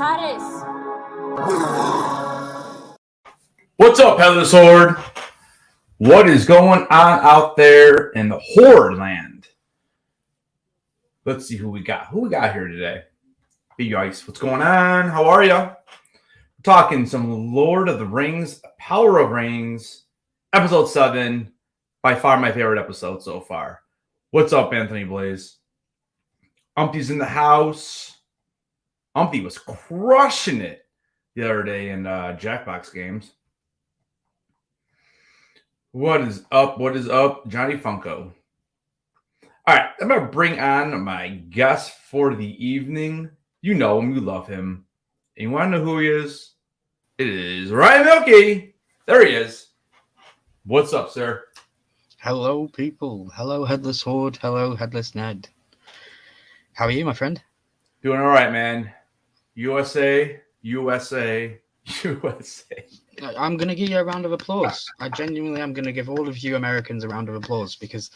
Paris. What's up, Headless Horde? What is going on out there in the Horde land? Let's see who we got. Who we got here today? Big Ice, what's going on? How are you? We're talking some Lord of the Rings, Power of Rings, episode 7. By far my favorite episode so far. What's up, Anthony Blaze? Umpty's in the house. Umpty was crushing it the other day in Jackbox games. What is up? What is up? Johnny Funko. All right, I'm going to bring on my guest for the evening. You know him. You love him. And you want to know who he is? It is Ryan Milky. There he is. What's up, sir? Hello, people. Hello, Headless Horde. Hello, Headless Ned. How are you, my friend? Doing all right, man. USA, USA, USA. I'm going to give you a round of applause. I genuinely am going to give all of you Americans a round of applause because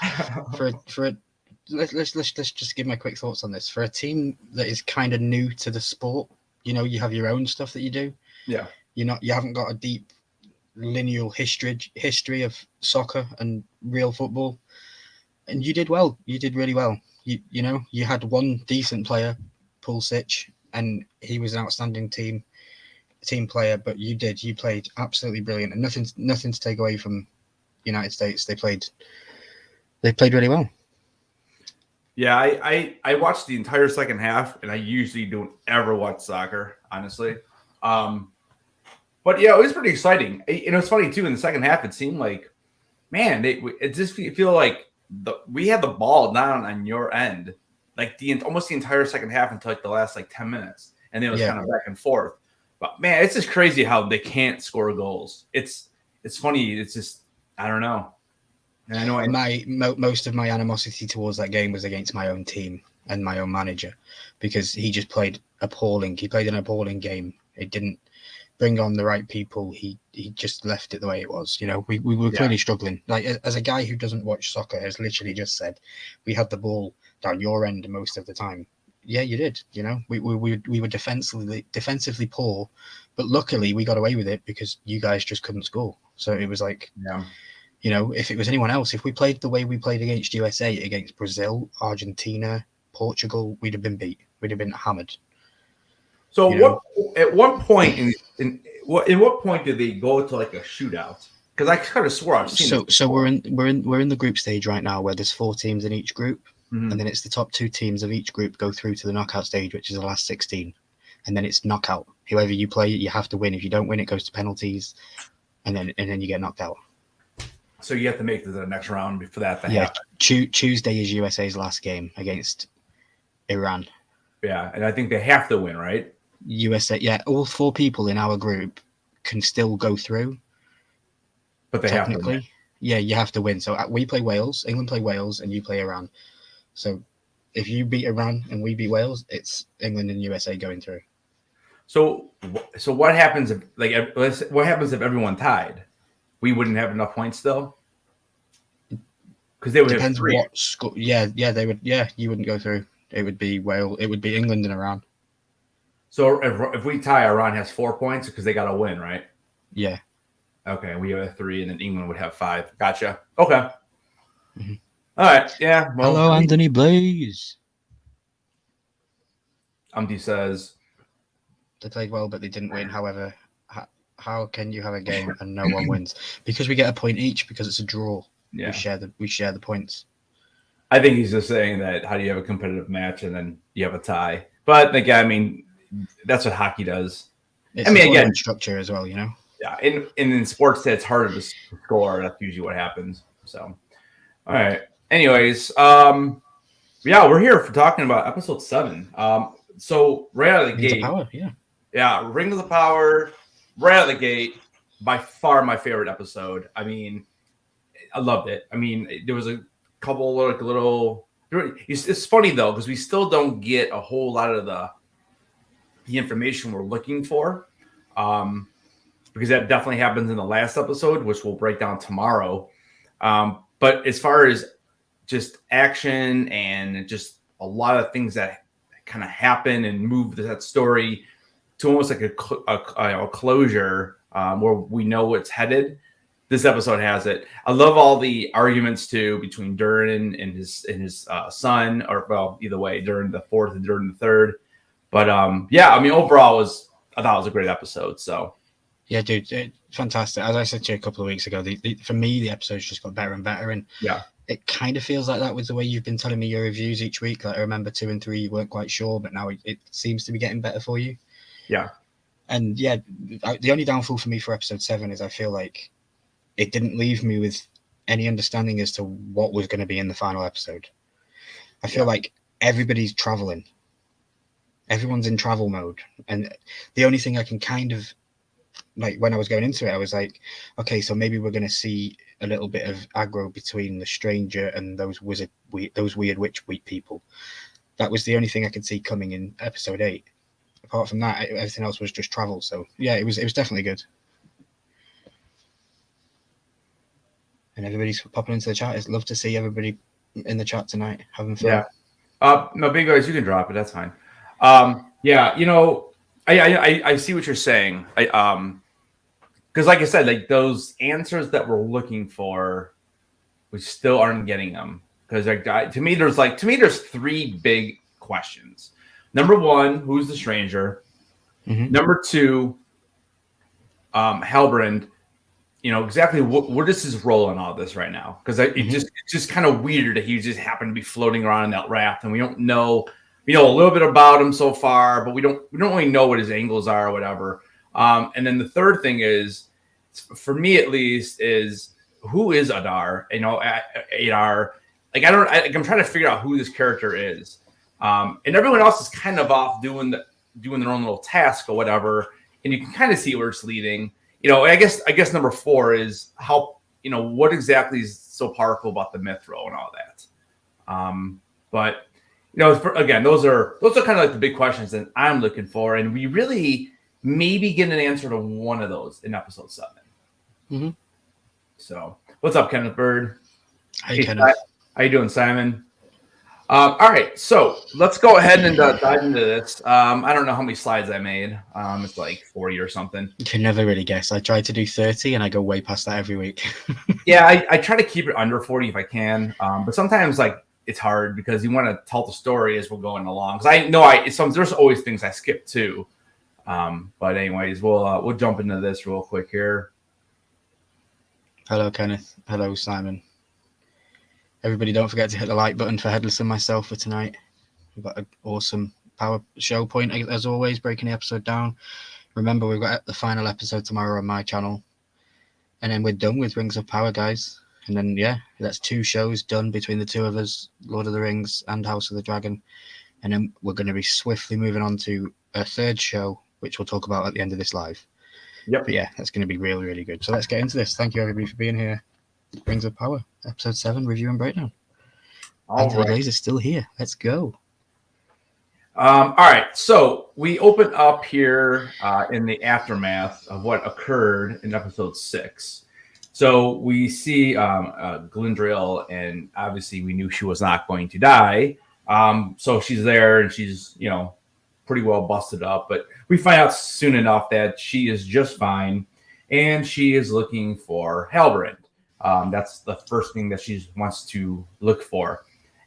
let's just give my quick thoughts on this. For a team that is kind of new to the sport, you know, you have your own stuff that you do. Yeah. You haven't got a deep lineal history of soccer and real football, and you did well. You did really well. You know, you had one decent player, Pulisic, and he was an outstanding team player. But you played absolutely brilliant, and nothing to take away from United States. They played really well. Yeah, I watched the entire second half, and I usually don't ever watch soccer, honestly. But yeah, it was pretty exciting. It was funny too. In the second half, it seemed like, man, it just feel like we had the ball down on your end, like almost the entire second half until like the last 10 minutes, and then it was kind of back and forth. But man, it's just crazy how they can't score goals. It's funny. It's just I don't know. And I know most of my animosity towards that game was against my own team and my own manager because he just played appalling. He played an appalling game. It didn't bring on the right people. He just left it the way it was. You know, we were clearly struggling. Like, as a guy who doesn't watch soccer has literally just said, we had the ball down your end most of the time. Yeah, you did. You know, we were defensively poor, but luckily we got away with it because you guys just couldn't score. So it was like, you know, if it was anyone else, if we played the way we played against USA, against Brazil, Argentina, Portugal, we'd have been beat. We'd have been hammered. So at one point in what point did they go to like a shootout? Because I kind of swore I've seen. So we're in the group stage right now where there's 4 teams in each group, and then it's the top 2 teams of each group go through to the knockout stage, which is the last 16, and then it's knockout. Whoever you play, you have to win. If you don't win, it goes to penalties, and then you get knocked out. So you have to make the next round for that to happen. Tuesday is USA's last game against Iran. Yeah, and I think they have to win, right? USA, all 4 people in our group can still go through, but they have to win. Yeah, you have to win. So we play Wales, England play Wales, and you play Iran. So if you beat Iran and we beat Wales, it's England and USA going through. So what happens if what happens if everyone tied? We wouldn't have enough points still, because they would depends have 3. What score. Yeah, they would. Yeah, you wouldn't go through. It would be Wales. It would be England and Iran. So if we tie, Iran has 4 points because they got to win, right? Yeah. Okay, we have 3, and then England would have 5. Gotcha. Okay. Mm-hmm. All right. Yeah. Well, hello, Anthony Blaze. Says they played well, but they didn't win. However, how can you have a game and no one wins? Because we get a point each because it's a draw. Yeah. We share the points. I think he's just saying that how do you have a competitive match and then you have a tie? But again, I mean, that's what hockey does. It's again, structure as well, you know. Yeah, in sports, it's harder to score. That's usually what happens. So, all right. Anyways, we're here for talking about episode 7. So right out of the gate, Power, Ring of the Power, right out of the gate, by far my favorite episode. I mean, I loved it. I mean, there was a couple little. It's funny though because we still don't get a whole lot of the information we're looking for, because that definitely happens in the last episode, which we'll break down tomorrow. But as far as just action and just a lot of things that kind of happen and move that story, to almost like a closure where we know what's headed. This episode has it. I love all the arguments too between Durin and his son, or well, either way, Durin the fourth and Durin the third. But yeah, I mean, overall I thought it was a great episode. So yeah, dude, fantastic. As I said to you a couple of weeks ago, for me the episodes just got better and better, and yeah, it kind of feels like that with the way you've been telling me your reviews each week. Like I remember 2 and 3 you weren't quite sure, but now it seems to be getting better for you. Yeah, and yeah, the only downfall for me for episode 7 is I feel like it didn't leave me with any understanding as to what was going to be in the final episode. I feel like everybody's traveling. Everyone's in travel mode. And the only thing I can kind of, like when I was going into it, I was like, okay, so maybe we're going to see a little bit of aggro between the stranger and those weird witch people. That was the only thing I could see coming in episode 8. Apart from that, everything else was just travel. So yeah, it was definitely good. And everybody's popping into the chat. It's love to see everybody in the chat tonight having fun. Yeah. No, big guys, you can drop it. That's fine. Yeah, you know, I see what you're saying. Because like I said, like those answers that we're looking for, we still aren't getting them. Because like to me, there's 3 big questions. Number 1, who's the stranger? Mm-hmm. Number 2, Halbrand. You know exactly what is his role in all this right now? Because it's just kind of weird that he just happened to be floating around in that raft, and we don't know. We know a little bit about him so far, but we don't really know what his angles are or whatever. And then the third thing is, for me at least, is who is Adar? You know, Adar. Like I'm trying to figure out who this character is, and everyone else is kind of off doing their own little task or whatever, and you can kind of see where it's leading. You know, I guess number 4 is how, you know, what exactly is so powerful about the Mithril and all that. But you know, again, those are kind of like the big questions that I'm looking for, and we really maybe get an answer to one of those in episode 7. Mm-hmm. So, what's up, Kenneth Bird? Hey, Kenneth. How you doing, Simon? All right, so let's go ahead and dive into this. I don't know how many slides I made. It's like 40 or something. You can never really guess. I try to do 30, and I go way past that every week. Yeah, I try to keep it under 40 if I can, but sometimes like it's hard because you want to tell the story as we're going along. Because I know there's always things I skip too. But anyways, we'll jump into this real quick here. Hello, Kenneth. Hello, Simon. Everybody, don't forget to hit the like button for Headless and myself for tonight. We've got an awesome power show point, as always, breaking the episode down. Remember, we've got the final episode tomorrow on my channel. And then we're done with Rings of Power, guys. And then, yeah, that's 2 shows done between the 2 of us, Lord of the Rings and House of the Dragon. And then we're going to be swiftly moving on to a 3rd show, which we'll talk about at the end of this live. Yep. But yeah, that's going to be really, really good. So let's get into this. Thank you, everybody, for being here. Rings of Power, episode 7, review and breakdown. Anthony Glaze is still here. Let's go. All right, so we open up here in the aftermath of what occurred in episode 6. So we see Glendril, and obviously we knew she was not going to die. So she's there, and she's, you know, pretty well busted up. But we find out soon enough that she is just fine, and she is looking for Halbrand. That's the first thing that she wants to look for.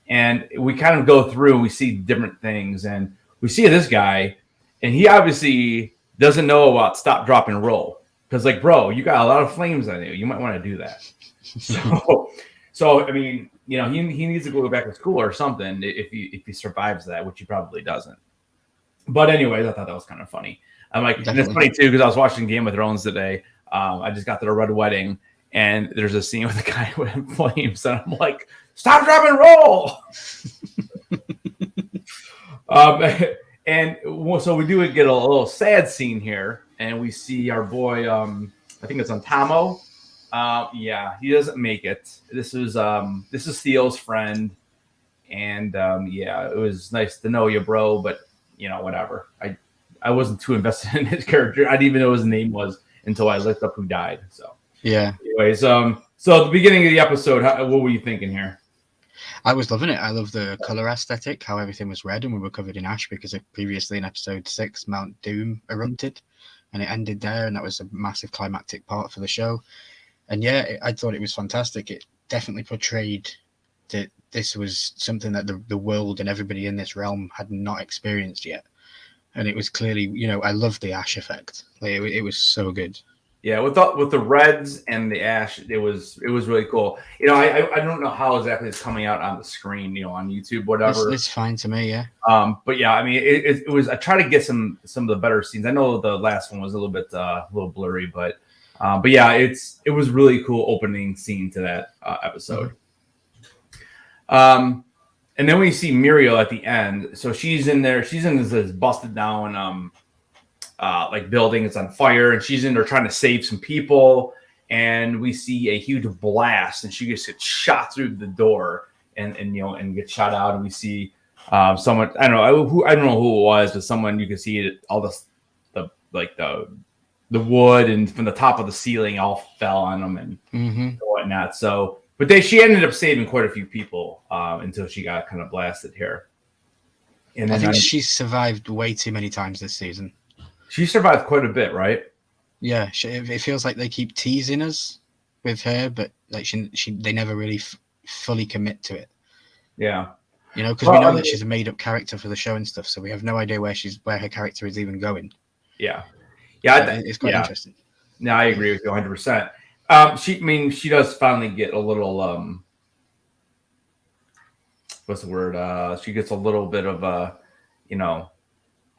And we kind of go through and we see different things. And we see this guy, and he obviously doesn't know about stop, drop, and roll. Because, like, bro, you got a lot of flames on you. You might want to do that. So I mean, you know, he needs to go back to school or something if he survives that, which he probably doesn't. But anyways, I thought that was kind of funny. I'm like, and it's funny, too, because I was watching Game of Thrones today. I just got to the Red Wedding. And there's a scene with a guy with flames, and I'm like, stop, drop, and roll. And so we do get a little sad scene here, and we see our boy, I think it's Antamo. Yeah, he doesn't make it. This is Theo's friend, and yeah, it was nice to know you, bro. But you know, whatever. I wasn't too invested in his character. I didn't even know what his name was until I looked up who died. So. Yeah. Anyways, so at the beginning of the episode, what were you thinking here? I was loving it. I love the color aesthetic, how everything was red and we were covered in ash because previously in episode 6, Mount Doom erupted and it ended there, and that was a massive climactic part for the show. And yeah, I thought it was fantastic. It definitely portrayed that this was something that the world and everybody in this realm had not experienced yet. And it was clearly, I loved the ash effect. Like, it was so good. Yeah, with the reds and the ash, it was really cool. I don't know how exactly it's coming out on the screen, on YouTube, whatever. It's fine to me, yeah. But yeah, I mean, it was. I try to get some of the better scenes. I know the last one was a little blurry, but yeah, it was really cool opening scene to that episode. And then we see Muriel at the end. So she's in there. She's in this busted down like building. It's on fire, and she's in there trying to save some people. And we see a huge blast, and she just gets shot through the door, and gets shot out. And we see someone. I don't know who it was, but someone, you can see all the wood and from the top of the ceiling all fell on them and whatnot. So, but she ended up saving quite a few people until she got kind of blasted here. And I think she's survived way too many times this season. She survived quite a bit, right? Yeah, it feels like they keep teasing us with her, but like they never really fully commit to it. Yeah, because we know that she's a made-up character for the show and stuff, so we have no idea where her character is even going. Yeah, it's quite interesting. No, I agree with you 100%. She does finally get a little what's the word? She gets a little bit of a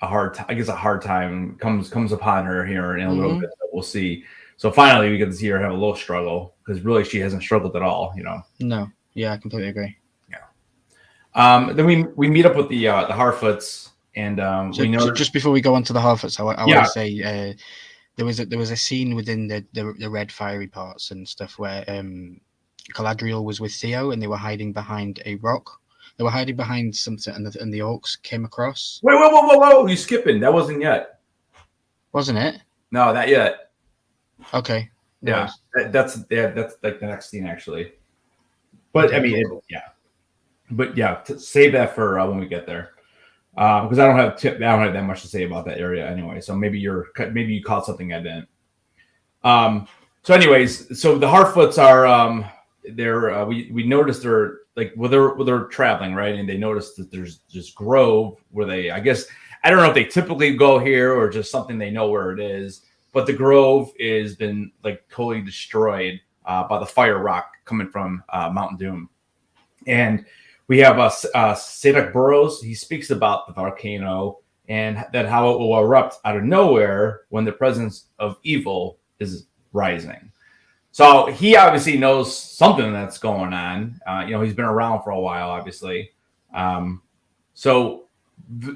hard time comes upon her here in a little bit. We'll see. So finally, we get to see her have a little struggle, because really she hasn't struggled at all. No, yeah, I completely agree. Yeah. Then we meet up with the Harfoots, and we know just before we go on to the Harfoots, I want to say there was a scene within the red fiery parts and stuff where Galadriel was with Theo and they were hiding behind a rock. They were hiding behind something, and the orcs came across. Wait, whoa! You skipping? That wasn't yet. Wasn't it? No, not yet. Okay. Yeah, that's like the next scene actually. But I mean, But yeah, save that for when we get there, because I don't have that much to say about that area anyway. So maybe you caught something I didn't. So anyways, so the Harfoots are we noticed they're like they're traveling, right, and they noticed that there's this grove where they, I guess, I don't know if they typically go here or just something they know where it is, but the grove has been like totally destroyed by the fire rock coming from Mount Doom. And we have Sadok Burrows. He speaks about the volcano and that how it will erupt out of nowhere when the presence of evil is rising. So he obviously knows something that's going on. He's been around for a while, obviously. So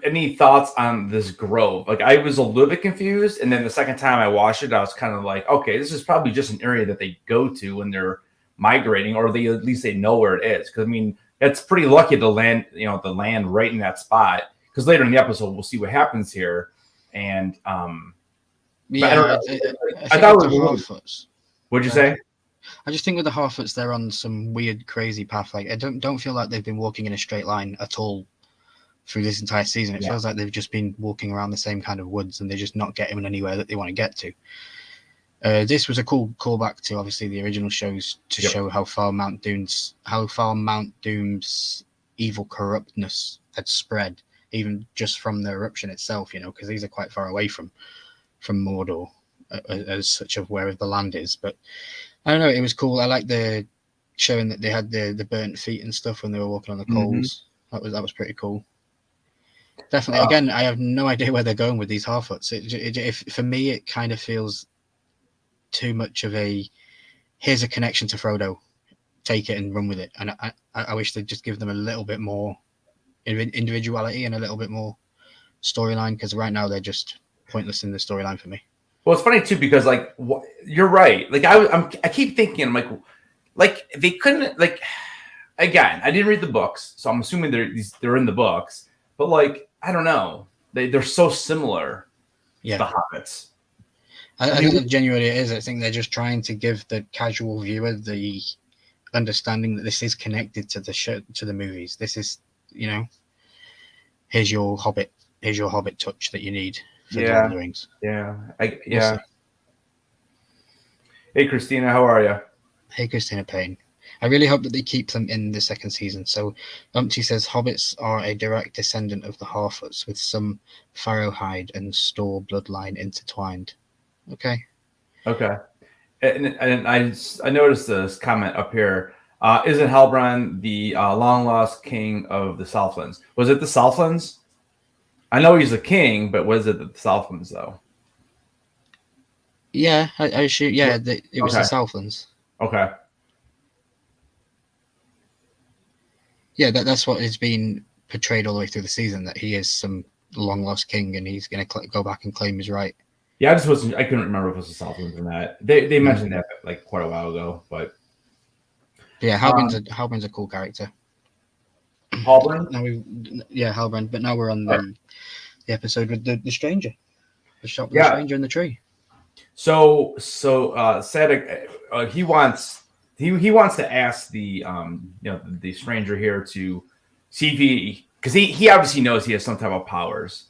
any thoughts on this grove? Like, I was a little bit confused, and then the second time I watched it, I was kind of like, okay, this is probably just an area that they go to when they're migrating, or at least they know where it is. Because I mean, it's pretty lucky to land, the land right in that spot. Because later in the episode, we'll see what happens here. And yeah, I thought it was Harfoots. What'd you say? I just think with the Harfoots, they're on some weird, crazy path. Like, I don't feel like they've been walking in a straight line at all through this entire season. It feels like they've just been walking around the same kind of woods, and they're just not getting anywhere that they want to get to. This was a cool callback to obviously the original shows to show how far Mount Doom's evil corruptness had spread, even just from the eruption itself. Because these are quite far away from Mordor, as such of where the land is. But I don't know, it was cool. I like the showing that they had the burnt feet and stuff when they were walking on the coals. That was pretty cool. Definitely. Again, I have no idea where they're going with these Harfoots. For me, it kind of feels too much of here's a connection to Frodo, take it and run with it. And I wish they'd just give them a little bit more individuality and a little bit more storyline, because right now they're just pointless in the storyline for me. Well, it's funny too, because like you're right. Like I keep thinking, I'm like they couldn't, like, again, I didn't read the books, so I'm assuming they're in the books. But like, I don't know, they're so similar. Yeah, the Hobbits. I think that genuinely it is. I think they're just trying to give the casual viewer the understanding that this is connected to the show, to the movies. This is, here's your Hobbit touch that you need for Lord of the Rings. Yeah. We'll see. Hey, Christina, how are you? Hey, Christina Payne. I really hope that they keep them in the second season. So, Umpty says hobbits are a direct descendant of the Harfoots, with some Farrowhide and Store bloodline intertwined. Okay. And I noticed this comment up here. Isn't Halbrand the long lost king of the Southlands? Was it the Southlands? I know he's a king, but was it the Southlands though? Yeah, I assume. Yeah, it was the Southlands. Okay. Yeah, that's what has been portrayed all the way through the season, that he is some long lost king and he's going to go back and claim his right. Yeah, I couldn't remember if it was the Southlands or not. They mentioned that like quite a while ago, but yeah, Halbrand's a cool character. Halbrand? Halbrand. But now we're on the episode with the stranger, the shop with the stranger in the tree. So Sadek, he wants to ask the the stranger here to see if he obviously knows he has some type of powers,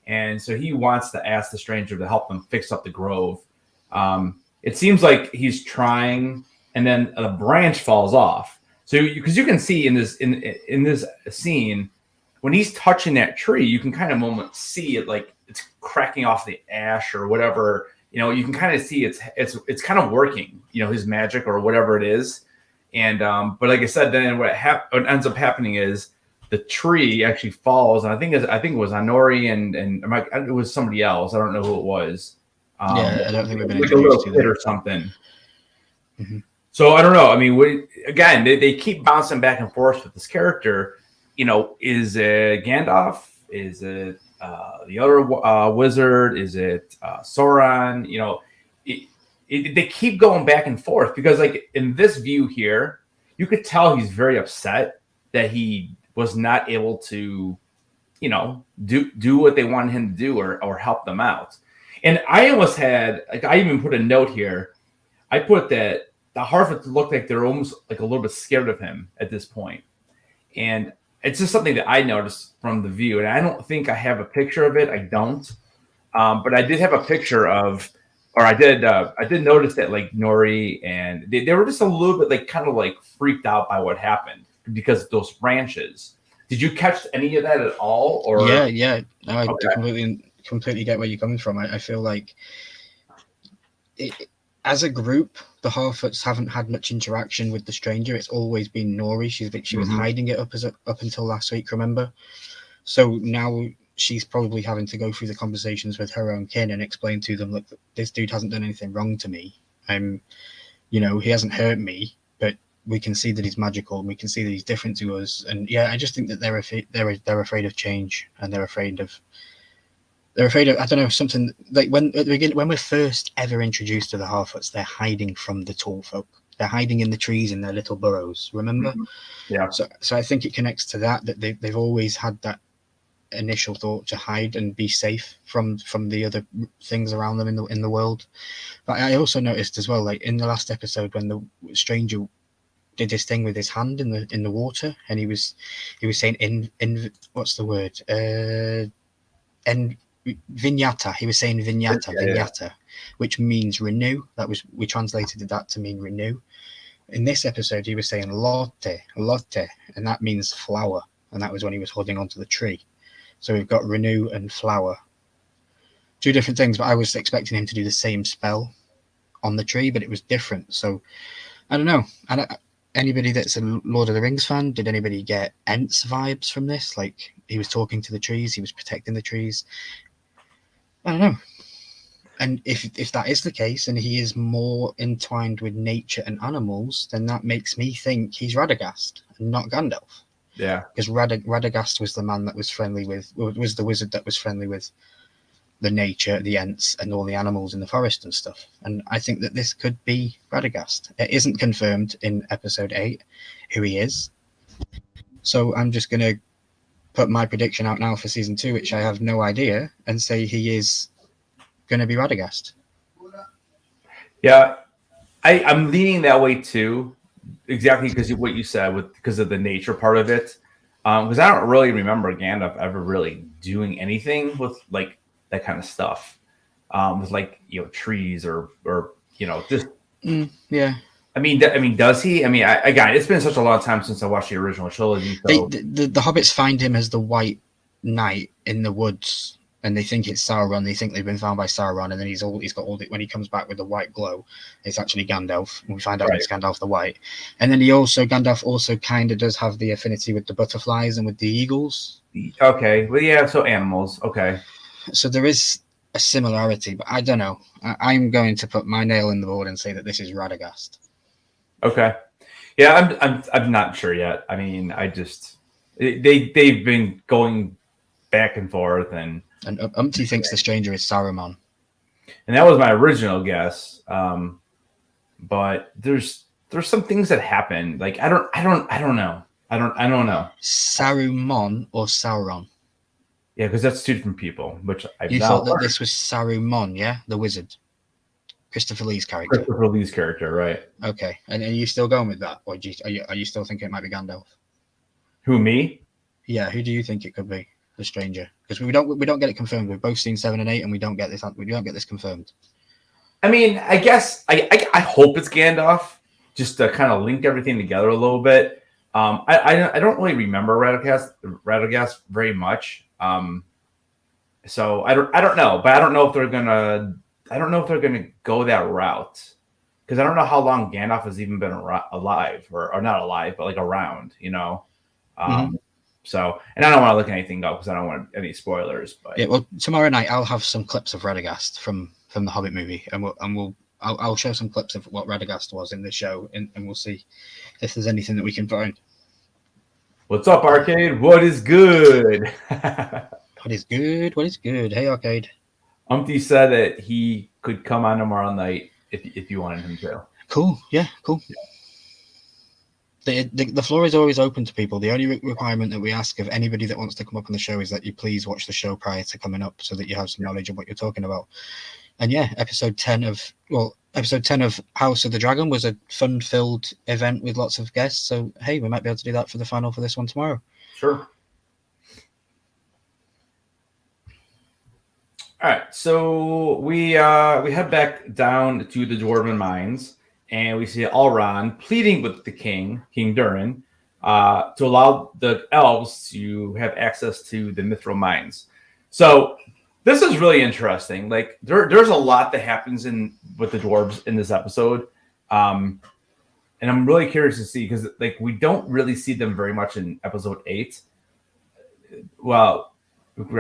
and so he wants to ask the stranger to help him fix up the grove. It seems like he's trying, and then a branch falls off. So because you can see in this scene, when he's touching that tree, you can kind of see it like it's cracking off the ash or whatever. You can kind of see it's kind of working, his magic or whatever it is. And but like I said, then what ends up happening is the tree actually falls, and I think it was Anori and it was somebody else. I don't know who it was. I don't think we've been like a little kid or something. Mm-hmm. So I don't know. I mean, again, they keep bouncing back and forth with this character. Is it Gandalf? Is it the other wizard? Is it Sauron? They keep going back and forth because, like in this view here, you could tell he's very upset that he was not able to, do what they wanted him to do or help them out. And I almost had, I even put a note here. I put that the Harfoots looked like they're almost like a little bit scared of him at this point, and it's just something that I noticed from the view, and I don't think I have a picture of it. I don't, but I did have a picture of, or I did notice that like Nori and they were just a little bit like kind of like freaked out by what happened because of those branches. Did you catch any of that at all? Or yeah, no, I completely get where you're coming from. I feel like as a group, the Harfoots haven't had much interaction with the stranger. It's always been Nori. She was hiding it up until last week, remember? So now she's probably having to go through the conversations with her own kin and explain to them, look, this dude hasn't done anything wrong to me. He hasn't hurt me, but we can see that he's magical and we can see that he's different to us. And yeah, I just think that they're afraid of change, and they're afraid of I don't know, something like when at the beginning, when we're first ever introduced to the Harfoots, they're hiding from the tall folk. They're hiding in the trees in their little burrows, remember? Mm-hmm. Yeah. So I think it connects to that they've always had that initial thought to hide and be safe from the other things around them in the world. But I also noticed as well, like in the last episode when the stranger did his thing with his hand in the water, and he was saying in what's the word? Vinyata. He was saying vinyata, which means renew. We translated that to mean renew. In this episode, he was saying lotte, and that means flower, and that was when he was holding onto the tree. So we've got renew and flower, two different things. But I was expecting him to do the same spell on the tree, but it was different. So I don't know. Anybody that's a Lord of the Rings fan, did anybody get Ents vibes from this? Like he was talking to the trees, he was protecting the trees. I don't know. And if that is the case, and he is more entwined with nature and animals, then that makes me think he's Radagast and not Gandalf. Yeah. Because Radagast was the man that was was the wizard that was friendly with the nature, the Ents, and all the animals in the forest and stuff. And I think that this could be Radagast. It isn't confirmed in episode 8 who he is. So I'm just going to put my prediction out now for season 2, which I have no idea, and say he is going to be Radagast. Yeah, I'm leaning that way too, exactly because what you said because of the nature part of it. Because I don't really remember Gandalf ever really doing anything with like that kind of stuff, with like trees or just. Yeah. I mean, does he? I mean, again, it's been such a long time since I watched the original trilogy. So The hobbits find him as the White Knight in the woods, and they think it's Sauron. They think they've been found by Sauron, and then he's got all the, when he comes back with the white glow, it's actually Gandalf. And we find out Right. it's Gandalf the White, and then Gandalf also kind of does have the affinity with the butterflies and with the eagles. Okay, well, yeah, so animals. Okay, So there is a similarity, but I don't know. I'm going to put my nail in the board and say that this is Radagast. okay, yeah, I'm not sure yet. I mean, they've been going back and forth, and Umpty thinks the stranger is Saruman. that was my original guess. But there's some things that happen. Like I don't know. I don't know. Saruman or Sauron? Yeah, because that's two different people. Which You thought that this was Saruman, yeah, the wizard, Christopher Lee's character. Christopher Lee's character, right? Okay, and are you still going with that, or are you still thinking it might be Gandalf? Who, me? Yeah, who do you think it could be? The stranger, because we don't get it confirmed. We've both seen 7 and 8, and we don't get this confirmed. I mean, I guess I hope it's Gandalf, just to kind of link everything together a little bit. I don't really remember Radagast very much. So I don't know, but I don't know if they're gonna go that route, because I don't know how long Gandalf has even been alive or not alive, but like around, So, and I don't want to look anything up because I don't want any spoilers. But yeah, well, tomorrow night I'll have some clips of Radagast from the Hobbit movie, and I'll show some clips of what Radagast was in the show, and we'll see if there's anything that we can find. What's up, Arcade? What is good? What is good? What is good? Hey, Arcade. Umpty said that he could come on tomorrow night if you wanted him to. Cool. Yeah, cool. Yeah. The floor is always open to people. The only requirement that we ask of anybody that wants to come up on the show is that you please watch the show prior to coming up, so that you have some knowledge of what you're talking about. And yeah, episode 10 of House of the Dragon was a fun-filled event with lots of guests. So hey, we might be able to do that for the final for this one tomorrow. Sure. All right, so we head back down to the Dwarven mines, and we see Elrond pleading with the King Durin, to allow the elves to have access to the Mithril mines. So this is really interesting. Like there's a lot that happens with the dwarves in this episode, and I'm really curious to see, because like we don't really see them very much in episode 8. Well,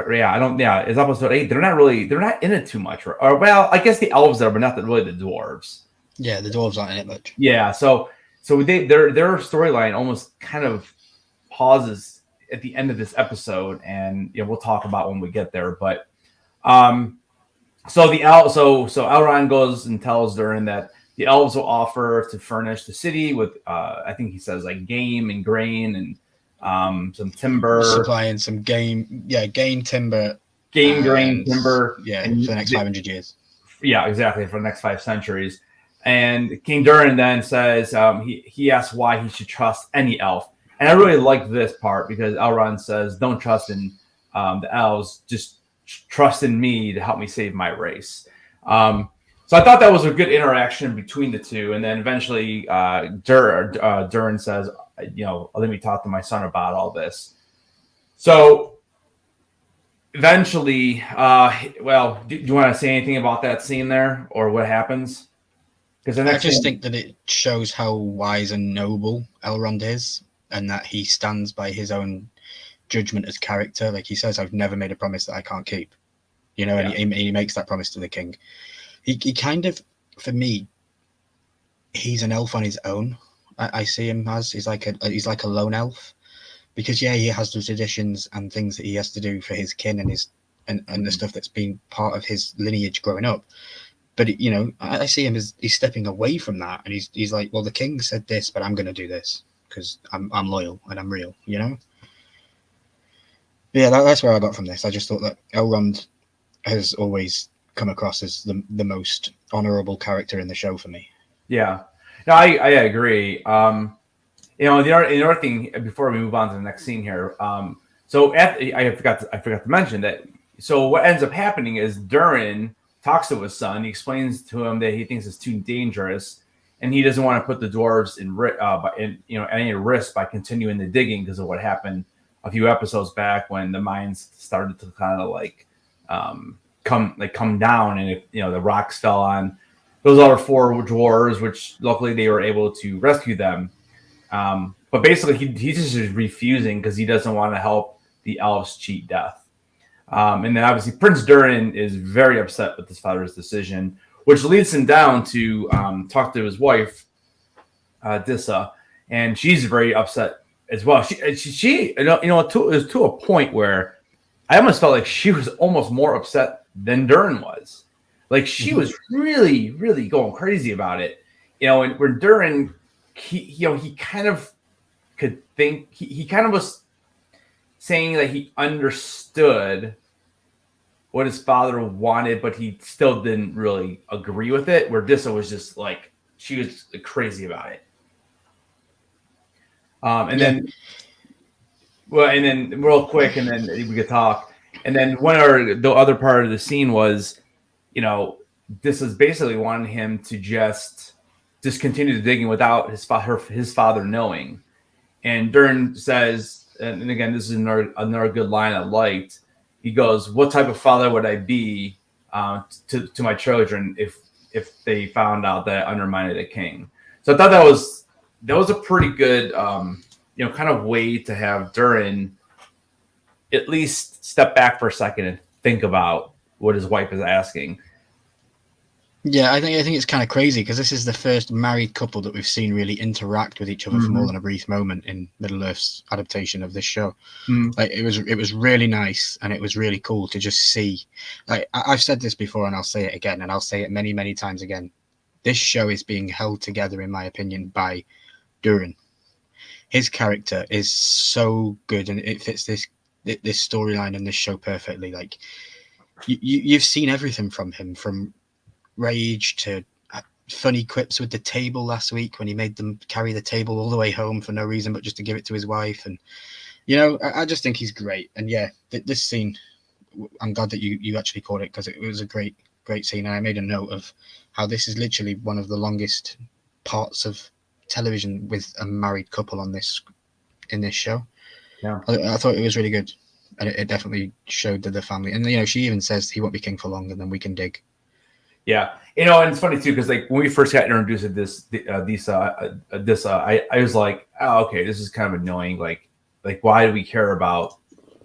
yeah, I don't. Yeah, it's episode 8. They're not in it too much, or well, I guess the elves are, but not really the dwarves. Yeah, the dwarves aren't in it much. Yeah, so their storyline almost kind of pauses at the end of this episode, and we'll talk about when we get there. But so Elrond goes and tells Durin that the elves will offer to furnish the city with I think he says like game and grain and some timber, supplying some game, timber, grain, timber, for the next 500 years. Yeah, exactly, for the next 5 centuries. And King Durin then says he asks why he should trust any elf, and I really like this part because Elrond says, "Don't trust in the elves, just trust in me to help me save my race." So I thought that was a good interaction between the two, and then eventually Durin says, let me talk to my son about all this. So eventually, do you want to say anything about that scene there or what happens? Because I just think that it shows how wise and noble Elrond is, and that he stands by his own judgment as character. Like he says, "I've never made a promise that I can't keep," and he makes that promise to the king. He kind of, for me, he's an elf on his own. I see him as he's like a lone elf, because he has the traditions and things that he has to do for his kin and and the stuff that's been part of his lineage growing up. But I see him as he's stepping away from that, and he's like, well, the king said this, but I'm going to do this because I'm loyal and I'm real, Yeah, that's where I got from this. I just thought that Elrond has always come across as the most honorable character in the show for me. Yeah. No, I agree. The other thing before we move on to the next scene here. I forgot to mention that. So what ends up happening is Durin talks to his son. He explains to him that he thinks it's too dangerous, and he doesn't want to put the dwarves in any risk by continuing the digging because of what happened a few episodes back when the mines started to kind of come down, and the rocks fell on those other four dwarves, which luckily they were able to rescue them. But basically, he's just refusing because he doesn't want to help the elves cheat death. And then obviously Prince Durin is very upset with his father's decision, which leads him down to talk to his wife, Dissa, and she's very upset as well. She it was to a point where I almost felt like she was almost more upset than Durin was. Like she was really, really going crazy about it. And when Durin, he kind of could think, he kind of was saying that he understood what his father wanted, but he still didn't really agree with it. Where Dissa was just like, she was crazy about it. And then real quick, and then we could talk. And then the other part of the scene was, this is basically wanting him to just continue the digging without his father knowing. And Durin says, and again, this is another good line I liked. He goes, "What type of father would I be to my children if they found out that I undermined the king?" So I thought that was a pretty good kind of way to have Durin at least step back for a second and think about what his wife is asking. Yeah, I think it's kind of crazy because this is the first married couple that we've seen really interact with each other for more than a brief moment in Middle Earth's adaptation of this show. Like it was really nice, and it was really cool to just see. Like I've said this before, and I'll say it again, and I'll say it many, many times again. This show is being held together, in my opinion, by Durin. His character is so good, and it fits this storyline and this show perfectly. Like you've seen everything from him, from rage to funny quips with the table last week when he made them carry the table all the way home for no reason but just to give it to his wife. And I just think he's great. And yeah, this scene, I'm glad that you actually caught it, because it was a great scene. And I made a note of how this is literally one of the longest parts of television with a married couple in this show. Yeah, I thought it was really good, and it definitely showed that the family. And she even says he won't be king for long, and then we can dig. Yeah, and it's funny too because like when we first got introduced to this I was like, oh, okay, this is kind of annoying. Like why do we care about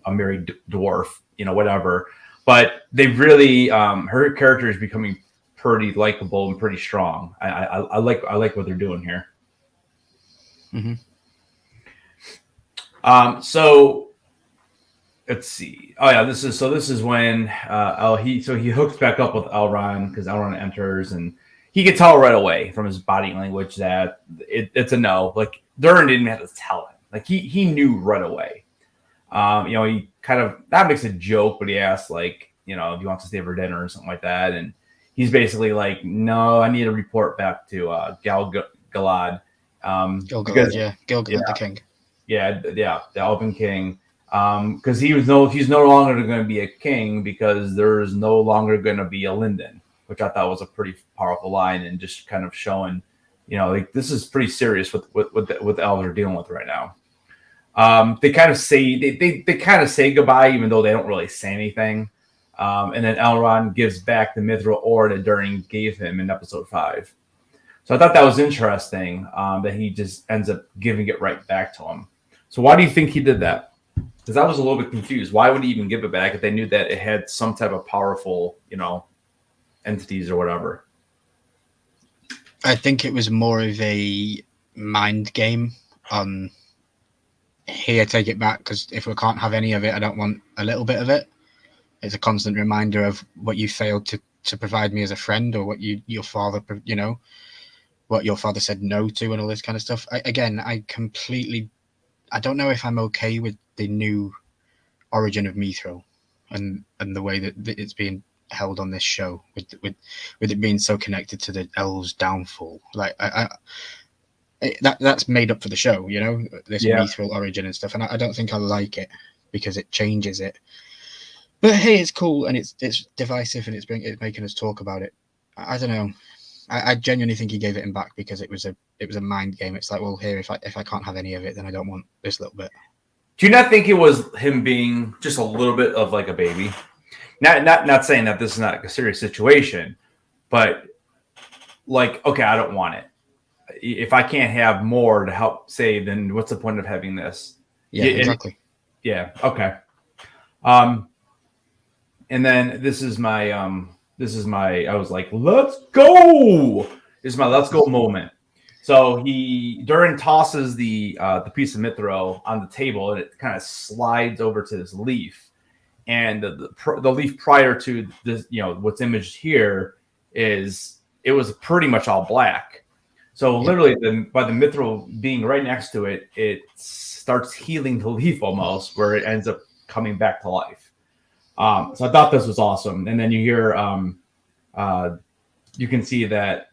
a married dwarf? Whatever. But they really, her character is becoming pretty likable and pretty strong. I like what they're doing here. So let's see. Oh yeah, this is when he hooks back up with Elrond because Elrond enters, and he can tell right away from his body language that it's a no. Like Durin didn't have to tell him. Like he knew right away. He kind of not makes a joke, but he asks like, if he wants to stay for dinner or something like that, and he's basically like, no, I need to report back to Gil-galad. Gil-galad, Gil-galad, the king. Yeah, the Elven king. Because he's no longer going to be a king because there's no longer going to be a Lindon, which I thought was a pretty powerful line, and just kind of showing, like this is pretty serious with the elves are dealing with right now. They kind of say they kind of say goodbye, even though they don't really say anything. And then Elrond gives back the mithril ore that Durin gave him in episode 5. So I thought that was interesting, that he just ends up giving it right back to him. So why do you think he did that? Because I was a little bit confused. Why would he even give it back if they knew that it had some type of powerful, entities or whatever? I think it was more of a mind game. Here, take it back, because if we can't have any of it, I don't want a little bit of it. It's a constant reminder of what you failed to provide me as a friend, or what your father, what your father said no to, and all this kind of stuff. I don't know if I'm okay with the new origin of Mithril and the way that it's being held on this show with it being so connected to the elves' downfall. Like that's made up for the show, you know, this mithril origin and stuff. And I don't think I like it because it changes it. But hey, it's cool and it's divisive and it's making us talk about it. I don't know. I genuinely think he gave it him back because it was a mind game. It's like, well, here, if I can't have any of it, then I don't want this little bit. Do you not think it was him being just a little bit of like a baby? Not saying that this is not a serious situation, but like, okay, I don't want it. If I can't have more to help save, then what's the point of having this? Yeah, exactly. Yeah. Okay. And then this is my I was like, let's go. This is my let's go moment. So Durin tosses the piece of mithril on the table, and it kind of slides over to this leaf. And the leaf prior to this, what's imaged here it was pretty much all black. So literally, by the mithril being right next to it, it starts healing the leaf almost, where it ends up coming back to life. So I thought this was awesome. And then you hear, you can see that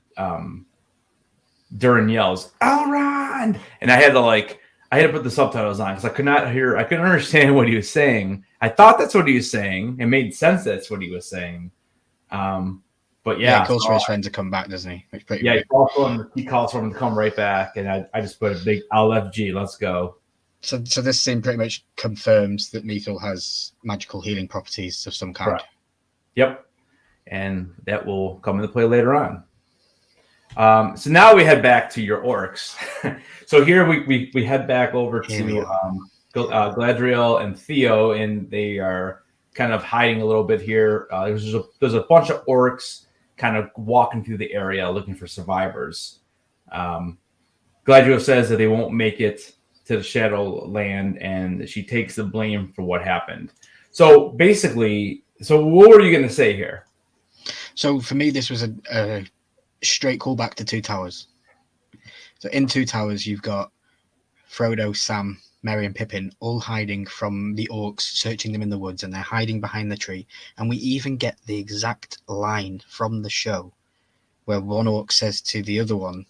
Durin yells, "Elrond!" And I had to put the subtitles on because I couldn't understand what he was saying. I thought that's what he was saying. It made sense that's what he was saying. But yeah, he calls for his friend to come back, doesn't he? It's pretty he calls for him to come right back, and I just put a big LFG. Let's go. So this scene pretty much confirms that mithril has magical healing properties of some kind. Right. Yep, and that will come into play later on. So now we head back to your orcs. So here we head back over to Galadriel and Theo, and they are kind of hiding a little bit here. There's a bunch of orcs kind of walking through the area looking for survivors. Galadriel says that they won't make it to the Shadowland, and she takes the blame for what happened. So basically, what were you going to say here? So for me, this was a straight callback to Two Towers. So in Two Towers, you've got Frodo, Sam, Merry, and Pippin all hiding from the orcs, searching them in the woods, and they're hiding behind the tree. And we even get the exact line from the show where one orc says to the other one,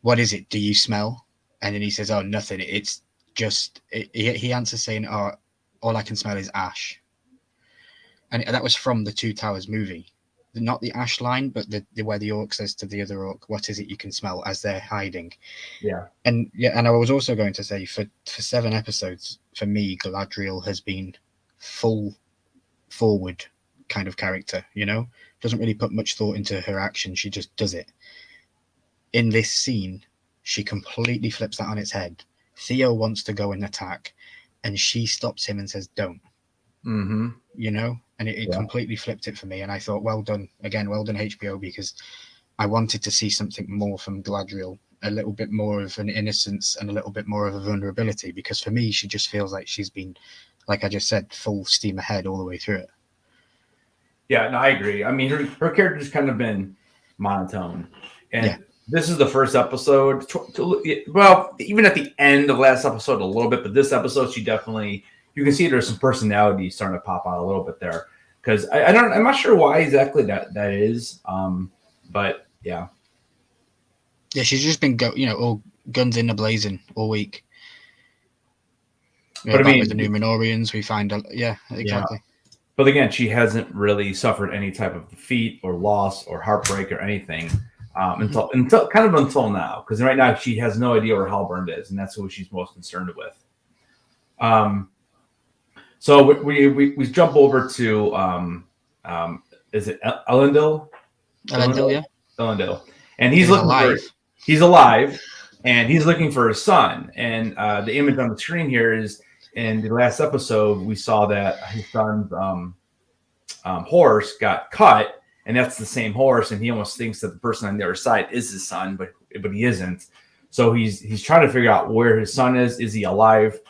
"What is it? Do you smell?" And then he says, "Oh, nothing. It's just..." He answers saying, "Oh, all I can smell is ash." And that was from the Two Towers movie. Not the ash line, but the where the orc says to the other orc, "What is it you can smell?" as they're hiding. Yeah. And I was also going to say for 7 episodes, for me, Galadriel has been full forward kind of character, doesn't really put much thought into her action. She just does it. In this scene, she completely flips that on its head. Theo wants to go and attack, and she stops him and says, "Don't." Mm-hmm. And it completely flipped it for me. And I thought, well done HBO, because I wanted to see something more from Galadriel, a little bit more of an innocence and a little bit more of a vulnerability, because for me, she just feels like she's been, like I just said, full steam ahead all the way through it. Yeah, no, I agree. I mean, her character's kind of been monotone. And this is the first episode. Well, even at the end of last episode a little bit, but this episode, she definitely... You can see there's some personality starting to pop out a little bit there, because I'm not sure why exactly that is, but yeah, she's just been all guns in a blazing all week. But I mean, with the Númenóreans, we find exactly. Yeah. But again, she hasn't really suffered any type of defeat or loss or heartbreak or anything until now, because right now she has no idea where Halbrand is, and that's who she's most concerned with. So we jump over to is it Elendil? Elendil, yeah. Elendil, and he's alive, and he's looking for his son. And the image on the screen here is, in the last episode, we saw that his son's horse got cut, and that's the same horse, and he almost thinks that the person on the other side is his son, but he isn't. So he's trying to figure out where his son is. Is he alive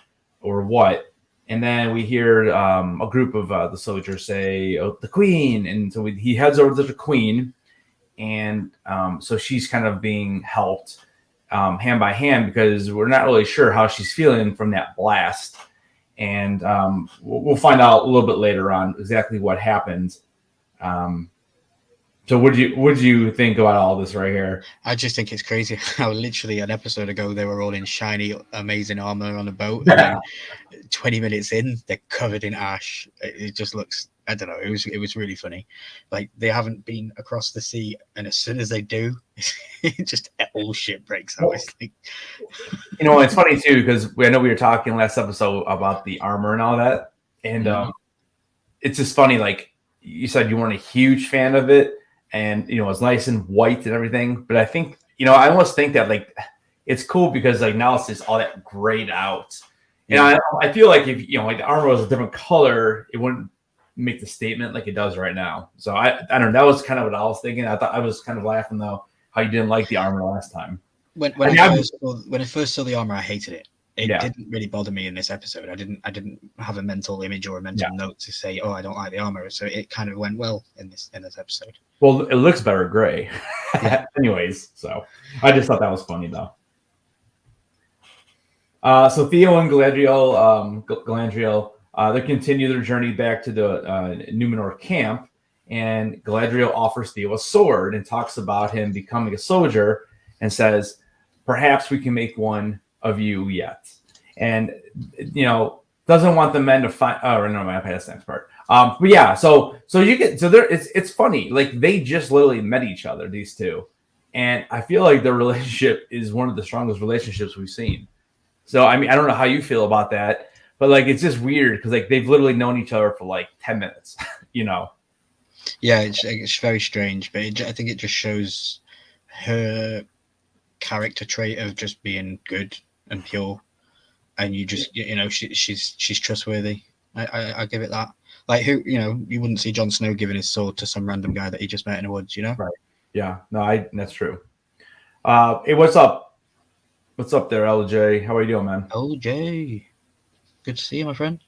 or what? And then we hear a group of the soldiers say, "Oh, the queen." And so he heads over to the queen. And so she's kind of being helped hand by hand, because we're not really sure how she's feeling from that blast. And we'll find out a little bit later on exactly what happened. So what do you think about all this right here? I just think it's crazy how literally an episode ago they were all in shiny, amazing armor on a boat, and then 20 minutes in they're covered in ash. It just looks, I don't know. It was really funny. Like they haven't been across the sea, and as soon as they do, it just all shit breaks out. It's like, It's funny too because I know we were talking last episode about the armor and all that, and it's just funny. Like you said, you weren't a huge fan of it. And it's nice and white and everything, but I think I almost think that like it's cool because like now it's just all that grayed out. And I feel like if like the armor was a different color, it wouldn't make the statement like it does right now. So I don't know. That was kind of what I was thinking. I thought I was kind of laughing though how you didn't like the armor last time. When I first saw the armor, I hated it. It didn't really bother me in this episode. I didn't have a mental image or a mental note to say, oh, I don't like the armor. So it kind of went well in this episode. Well, it looks better gray. Anyways, so I just thought that was funny though. So Theo and Galadriel, they continue their journey back to the Numenor camp, and Galadriel offers Theo a sword and talks about him becoming a soldier and says, perhaps we can make one of you yet. And doesn't want the men to find I passed the next part. But yeah, so you get there. It's funny, like they just literally met each other, these two, and I feel like their relationship is one of the strongest relationships we've seen. So I mean, I don't know how you feel about that, but like it's just weird because like they've literally known each other for like 10 minutes. Yeah, it's very strange, but I think it just shows her character trait of just being good and pure, and you just she's trustworthy. I give it that. Like who you wouldn't see Jon Snow giving his sword to some random guy that he just met in the woods, Right. Yeah. No, that's true. Hey, what's up? What's up there, LJ? How are you doing, man? LJ, good to see you, my friend.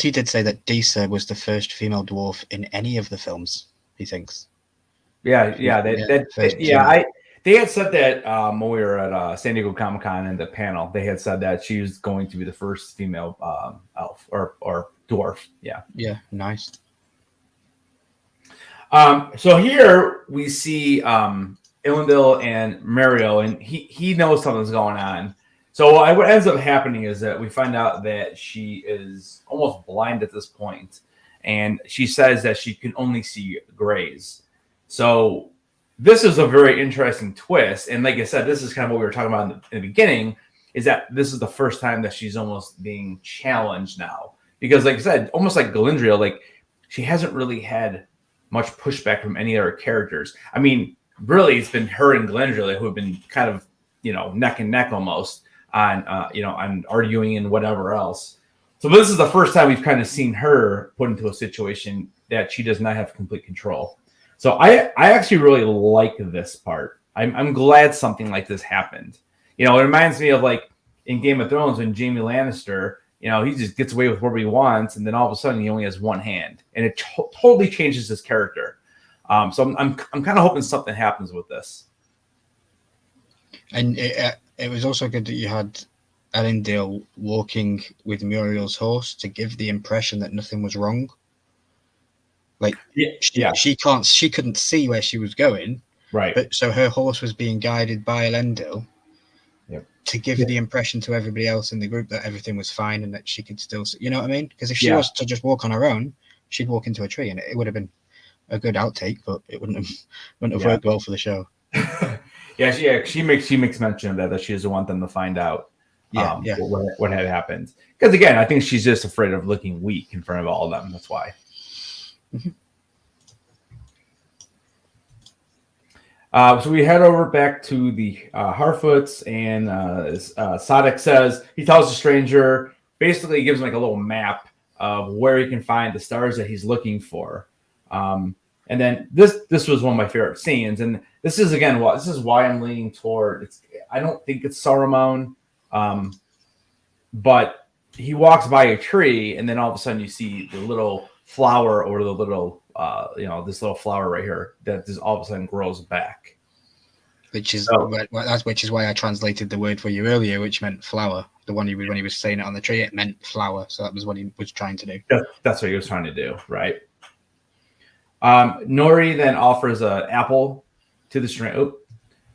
He did say that Disa was the first female dwarf in any of the films. He thinks. Yeah. They had said that when we were at San Diego Comic-Con in the panel, they had said that she was going to be the first female elf or dwarf. Yeah. Yeah, nice. So here we see Elendil and Mario, and he knows something's going on. So what ends up happening is that we find out that she is almost blind at this point, and she says that she can only see grays. So this is a very interesting twist. And like I said, this is kind of what we were talking about in the beginning, is that this is the first time that she's almost being challenged now. Because like I said, almost like Galadriel, like she hasn't really had much pushback from any other characters. I mean, really, it's been her and Galadriel who have been kind of, neck and neck almost on, on arguing and whatever else. So this is the first time we've kind of seen her put into a situation that she does not have complete control. So I actually really like this part. I'm glad something like this happened. It reminds me of like in Game of Thrones when Jaime Lannister, he just gets away with whatever he wants, and then all of a sudden he only has one hand, and it totally changes his character. So I'm kind of hoping something happens with this. And it was also good that you had Elendil walking with Muriel's horse to give the impression that nothing was wrong. Like she couldn't see where she was going, right? But so her horse was being guided by Elendil to give the impression to everybody else in the group that everything was fine and that she could still see. You know what I mean? Because if she was to just walk on her own, she'd walk into a tree, and it would have been a good outtake, but it wouldn't have worked well for the show. She makes mention of that she doesn't want them to find out what had happened. Because again, I think she's just afraid of looking weak in front of all of them. That's why. Mm-hmm. So we head over back to the Harfoots, and Sadek says, he tells the stranger, basically gives him like a little map of where he can find the stars that he's looking for. And then this was one of my favorite scenes, and this is why I'm leaning toward. I don't think it's Saruman, but he walks by a tree, and then all of a sudden you see the little flower or the little this little flower right here that just all of a sudden grows back. Which is why I translated the word for you earlier, which meant flower. The one when he was saying it on the tree, it meant flower. So that was what he was trying to do. That's what he was trying to do, right? Nori then offers an apple to the stranger.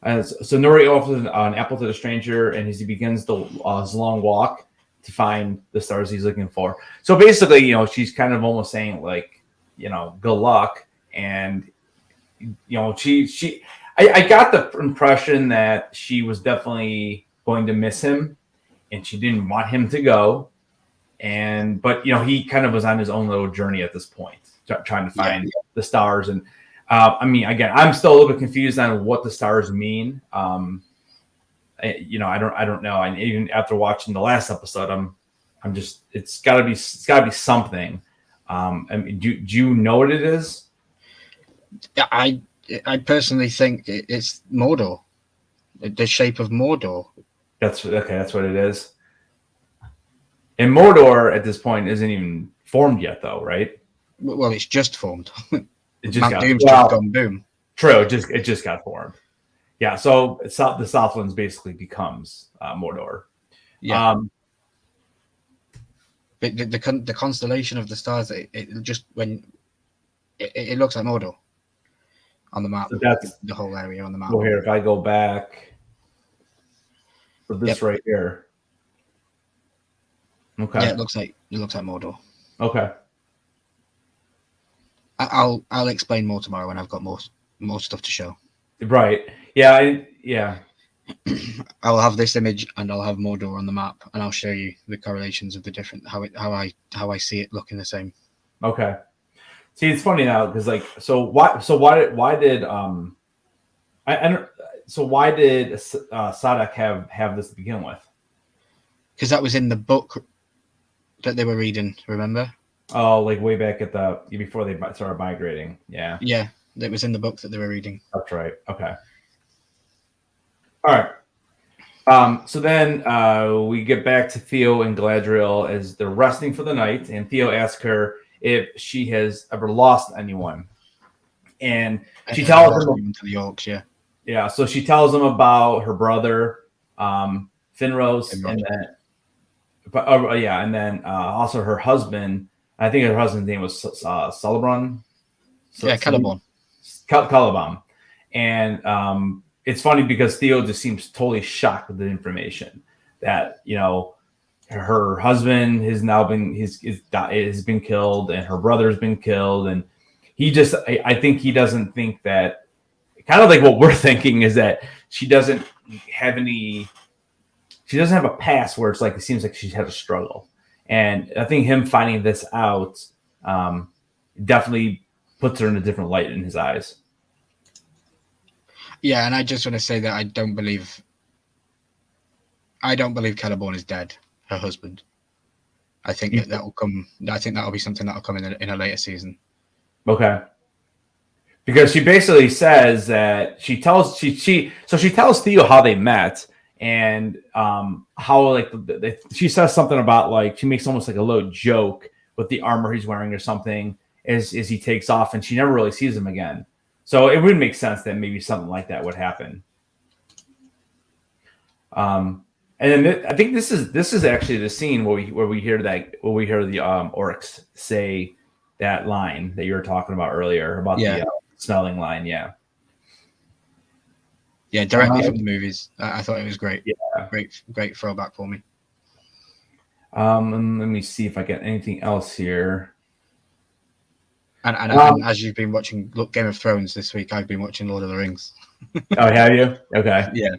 So Nori offers an apple to the stranger, and as he begins his long walk to find the stars he's looking for. So basically, she's kind of almost saying like, good luck. And I got the impression that she was definitely going to miss him, and she didn't want him to go. But he kind of was on his own little journey at this point, trying to find the stars. And again, I'm still a little bit confused on what the stars mean. I don't know. And even after watching the last episode, I'm just, it's gotta be something. Do you know what it is? I personally think it's Mordor, the shape of Mordor. That's what it is. And Mordor at this point isn't even formed yet, though, right? Well, it's just formed. Mount Doom's just gone boom. True, it just got formed. Yeah, so the Southlands basically becomes Mordor. Yeah. But the constellation of the stars, it just when it looks like Mordor on the map. So that's the whole area on the map. Well, here, if I go back for this right here. Okay. Yeah, it looks like Mordor. Okay. I'll explain more tomorrow when I've got more stuff to show. Right. Yeah. I'll have this image and I'll have Mordor on the map, and I'll show you the correlations of the different how I see it looking the same. Okay. See, it's funny now because why did Sadak have this to begin with? Because that was in the book that they were reading. Remember? Oh, like way back before they started migrating. Yeah. Yeah, it was in the book that they were reading. That's right. Okay. All right. So then we get back to Theo and Galadriel as they're resting for the night, and Theo asks her if she has ever lost anyone, and she tells him to the Orcs. Yeah. Yeah. So she tells him about her brother, Finrose, and then also her husband. I think her husband's name was Celeborn. Celeborn. Celeborn. And it's funny because Theo just seems totally shocked with the information that her husband has now been has been killed, and her brother's been killed, and I think he doesn't think that, kind of like what we're thinking, is that she doesn't have a past where it's like it seems like she's had a struggle. And I think him finding this out definitely puts her in a different light in his eyes. Yeah, and I just want to say that I don't believe Celeborn is dead, her husband. I think that will come. I think that'll be something that'll come in a later season. Okay. Because she basically says that she tells Theo how they met, and how she says something about she makes almost like a little joke with the armor he's wearing or something as he takes off, and she never really sees him again. So it would make sense that maybe something like that would happen. And then I think this is actually the scene where we hear the orcs say that line that you were talking about earlier about the smelling line. Yeah. Yeah, directly from the movies. I thought it was great. Yeah, great throwback for me. And let me see if I get anything else here. And as you've been watching Game of Thrones this week, I've been watching Lord of the Rings. Oh, have you? Okay. Yeah.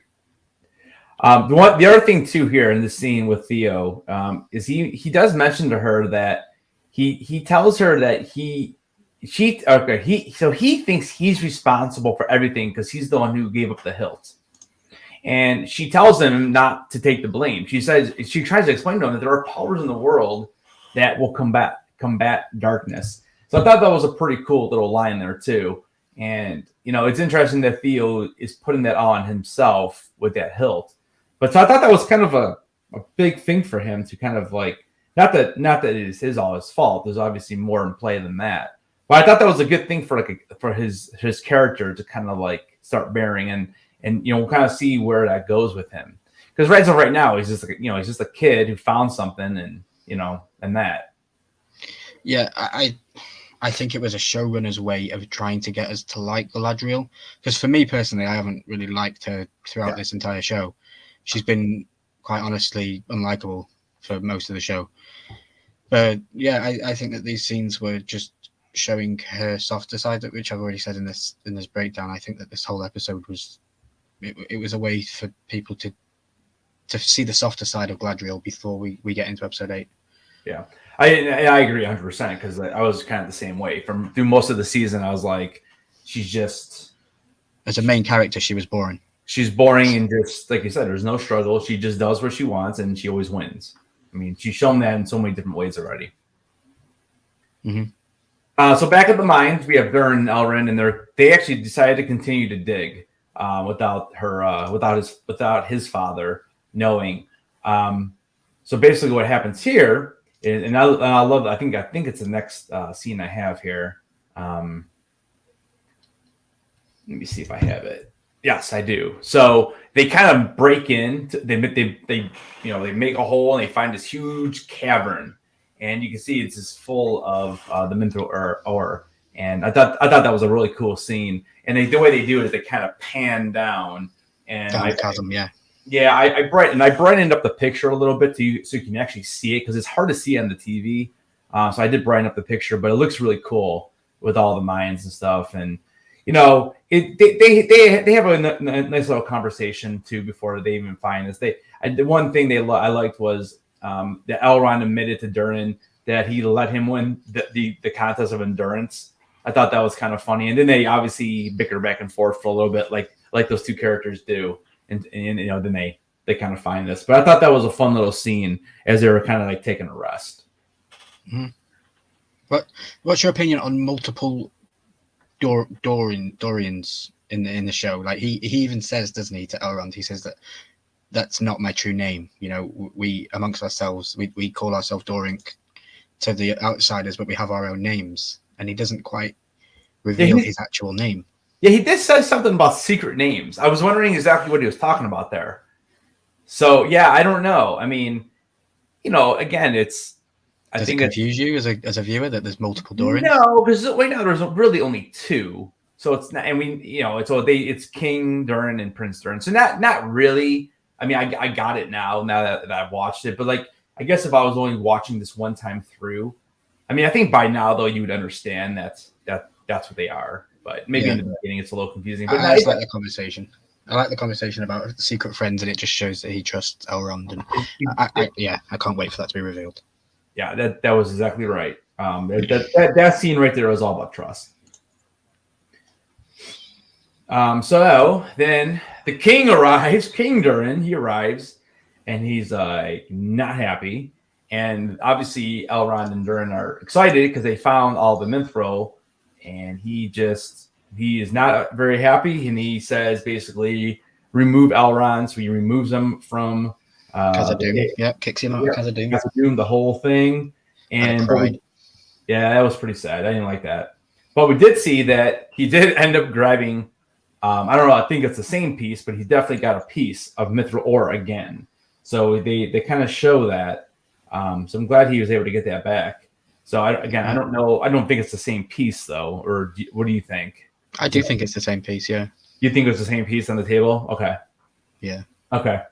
The other thing too here in the scene with Theo is he does mention to her that he tells her that he thinks he's responsible for everything because he's the one who gave up the hilt, and she tells him not to take the blame. She tries to explain to him that there are powers in the world that will combat darkness. So I thought that was a pretty cool little line there too. And it's interesting that Theo is putting that on himself with that hilt. But so I thought that was kind of a big thing for him to kind of not that it is all his fault. There's obviously more in play than that. But I thought that was a good thing for his character to kind of start bearing and we'll kind of see where that goes with him. Because right now he's just he's just a kid who found something and that. Yeah, I think it was a showrunner's way of trying to get us to like Galadriel. Because for me personally, I haven't really liked her throughout this entire show. She's been quite honestly unlikable for most of the show. But yeah, I think that these scenes were just showing her softer side, which I've already said in this breakdown. I think that this whole episode was it was a way for people to see the softer side of Galadriel before we get into episode 8. Yeah, I agree 100% because I was kind of the same way. Through most of the season, I was like, she's just as a main character, she was boring. She's boring and just like you said, there's no struggle. She just does what she wants and she always wins. I mean, she's shown that in so many different ways already. Mm-hmm. So back at the mines, we have Durin and Elrond, and they actually decided to continue to dig without his father knowing. So basically, what happens here, and I love. I think it's the next scene I have here. Let me see if I have it. Yes, I do. So they kind of break in. They make a hole and they find this huge cavern, and you can see it's just full of the mithril ore. And I thought that was a really cool scene. And the way they do it is they kind of pan down and down the chasm. Yeah, I brightened up the picture a little bit so you can actually see it because it's hard to see on the TV. So I did brighten up the picture, but it looks really cool with all the mines and stuff. And they have a nice little conversation too before they even find this. The one thing I liked was that Elrond admitted to Durin that he let him win the contest of endurance. I thought that was kind of funny, and then they obviously bicker back and forth for a little bit, like those two characters do, and then they kind of find this. But I thought that was a fun little scene as they were kind of like taking a rest. Mm-hmm. But what's your opinion on multiple Dorians in the show? Like he even says, doesn't he, to Elrond? He says that's not my true name. We amongst ourselves we call ourselves Dorink to the outsiders, but we have our own names, and he doesn't quite reveal his actual name. Yeah, he did say something about secret names. I was wondering exactly what he was talking about there. So yeah, I don't know. I mean, again, it's. Does it confuse you as a viewer that there's multiple Dorians? No, because right now there's really only two. So it's not, and it's King Durin and Prince Durin. So not really. I mean, I got it now that I've watched it, but like I guess if I was only watching this one time through, I mean, I think by now though you would understand that's what they are. But maybe in the beginning it's a little confusing. But I just like the conversation. I like the conversation about secret friends, and it just shows that he trusts Elrond. And I can't wait for that to be revealed. Yeah, that was exactly right. That scene right there was all about trust. So then the king arrives. King Durin, he arrives, and he's not happy. And obviously, Elrond and Durin are excited because they found all the mithril, and he is not very happy. And he says basically remove Elrond. So he removes him from. Khazad-dûm. Kicks him out of Khazad-dûm. Khazad-dûm, the whole thing. And that was pretty sad. I didn't like that. But we did see that he did end up grabbing, I don't know, I think it's the same piece, but he definitely got a piece of mithril ore again. So they kind of show that. So I'm glad he was able to get that back. So I don't know. I don't think it's the same piece though. Or what do you think? I do think it's the same piece, yeah. You think it was the same piece on the table? Okay. Yeah. Okay.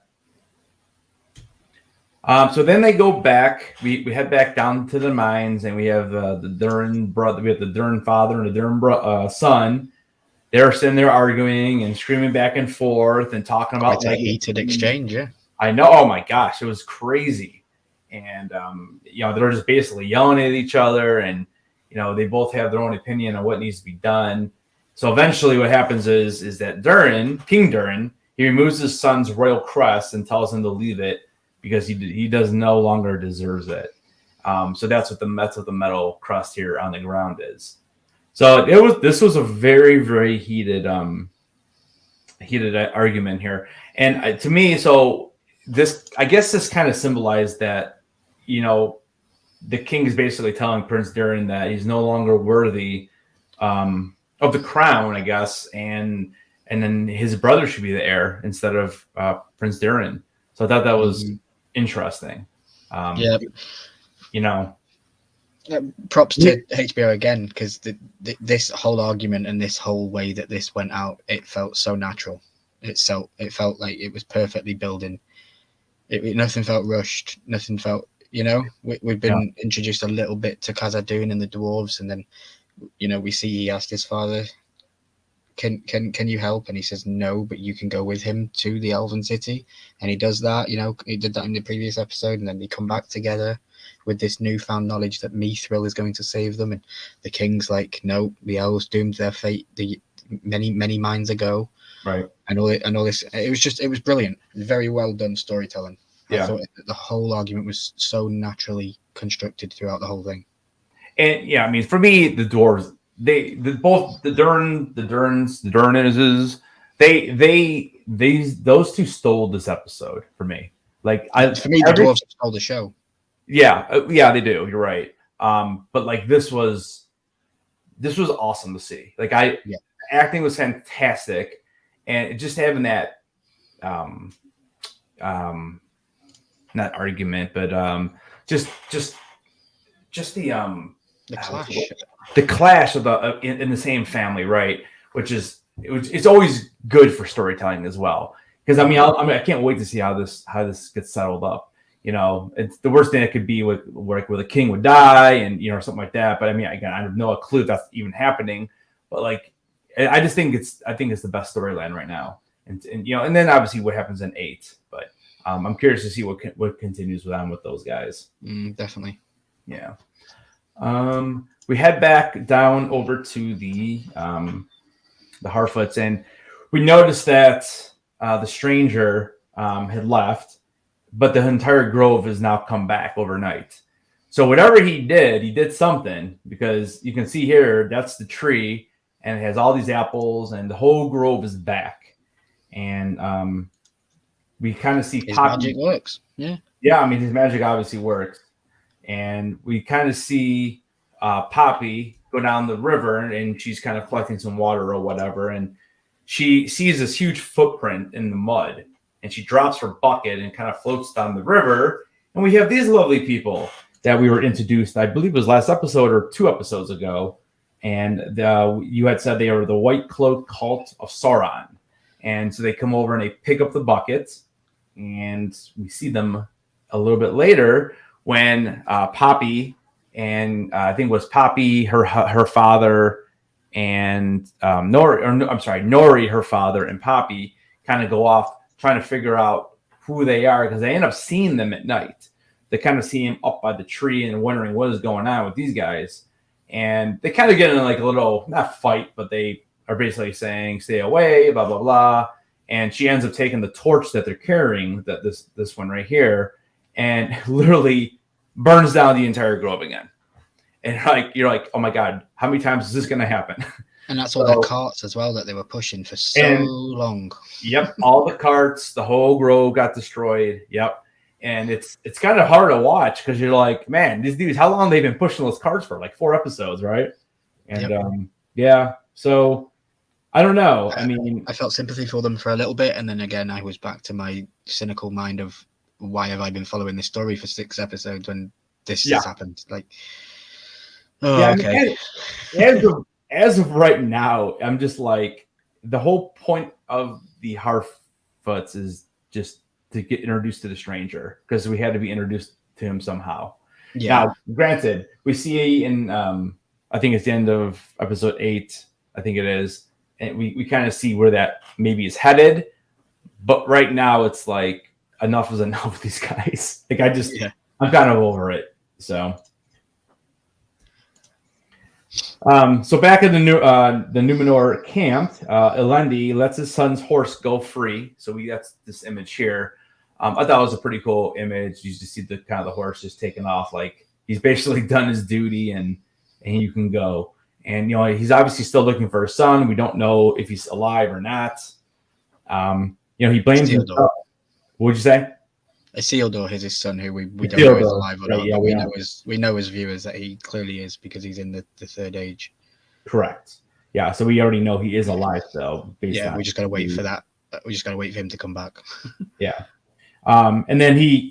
So then they go back. We head back down to the mines, and we have the Durin brother. We have the Durin father and the Durin son. They're sitting there arguing and screaming back and forth and talking about a heated exchange. Yeah, I know. Oh my gosh, it was crazy. And they're just basically yelling at each other, and they both have their own opinion on what needs to be done. So eventually, what happens is that King Durin, he removes his son's royal crest and tells him to leave it, because he does no longer deserves it. So that's what the metal crust here on the ground is. So this was a very, very heated argument here. And to me, so I guess this kind of symbolized that, the king is basically telling Prince Durin that he's no longer worthy of the crown, I guess, and then his brother should be the heir instead of Prince Durin. So I thought that was interesting. Props to HBO again, because this whole argument and this whole way that this went out, it felt so natural. It felt like it was perfectly building. Nothing felt rushed. Nothing felt, we've been introduced a little bit to Khazad-dûm and the dwarves, and then, we see he asked his father, can you help? And he says no, but you can go with him to the Elven City, and he does that. He did that in the previous episode, and then they come back together with this newfound knowledge that Mithril is going to save them, and the king's like, no, the elves doomed their fate many minds ago, right? And all this. It was brilliant, very well done storytelling. Yeah. I thought the whole argument was so naturally constructed throughout the whole thing. And yeah, I mean, for me, the dwarves, both the Durnes, those two stole this episode for me. Like, for me, the dwarves stole the show. Yeah, they do. You're right. But like this was awesome to see. Like acting was fantastic, and just having that, not argument, but just the clash of the in the same family, right? It's always good for storytelling as well. Because I can't wait to see how this gets settled up. It's the worst thing that could be where a king would die and something like that. But I mean, again, I have no clue if that's even happening. But like, I just think it's the best storyline right now. And then obviously what happens in 8. But I'm curious to see what continues with those guys. Definitely. Yeah. We head back down over to the Harfoots, and we noticed that the stranger had left. But the entire grove has now come back overnight. So whatever he did something, because you can see here, that's the tree, and it has all these apples, and the whole grove is back. And we kind of see his magic works. Yeah. Yeah, I mean, his magic obviously works. And we kind of see Poppy go down the river, and she's kind of collecting some water or whatever. And she sees this huge footprint in the mud. And she drops her bucket and kind of floats down the river. And we have these lovely people that we were introduced, I believe it was last episode or 2 episodes ago. And you had said they were the White Cloak Cult of Sauron. And so they come over and they pick up the buckets. And we see them a little bit later when Poppy and I think it was Poppy, her father, and Nori, her father, and Poppy kind of go off trying to figure out who they are, because they end up seeing them at night. They kind of see him up by the tree and wondering what is going on with these guys. And they kind of get in like a little, not fight, but they are basically saying, stay away, blah, blah, blah. And she ends up taking the torch that they're carrying, that this one right here, and literally burns down the entire grove again. And you're like, oh my God, how many times is this going to happen? And that's all their carts as well that they were pushing for so long. Yep, all the carts, the whole grove got destroyed. Yep, and it's kind of hard to watch because you're like, man, these dudes, how long have they been pushing those carts for? Like 4 episodes, right? And yeah, so I don't know. I mean, I felt sympathy for them for a little bit, and then again, I was back to my cynical mind of why have I been following this story for 6 episodes when this has happened? Like, okay. I mean, as of right now, I'm just like, the whole point of the Harfoots is just to get introduced to the stranger, because we had to be introduced to him somehow. Yeah. Now, granted, we see in I think it's the end of episode 8, I think it is, and we kind of see where that maybe is headed. But right now, it's like enough is enough with these guys. Like I'm kind of over it. So. So back in the Numenor camp, Elendi lets his son's horse go free. So that's this image here. I thought it was a pretty cool image. You just see the kind of the horse just taking off, like he's basically done his duty and you can go. And he's obviously still looking for his son. We don't know if he's alive or not. He blames himself. What would you say? Isildur is his son, who we don't know is alive or not. Yeah, we know as viewers that he clearly is, because he's in the third age. Correct. Yeah, so we already know he is alive, though. We just gotta wait for that. We just gotta wait for him to come back. Yeah. And then he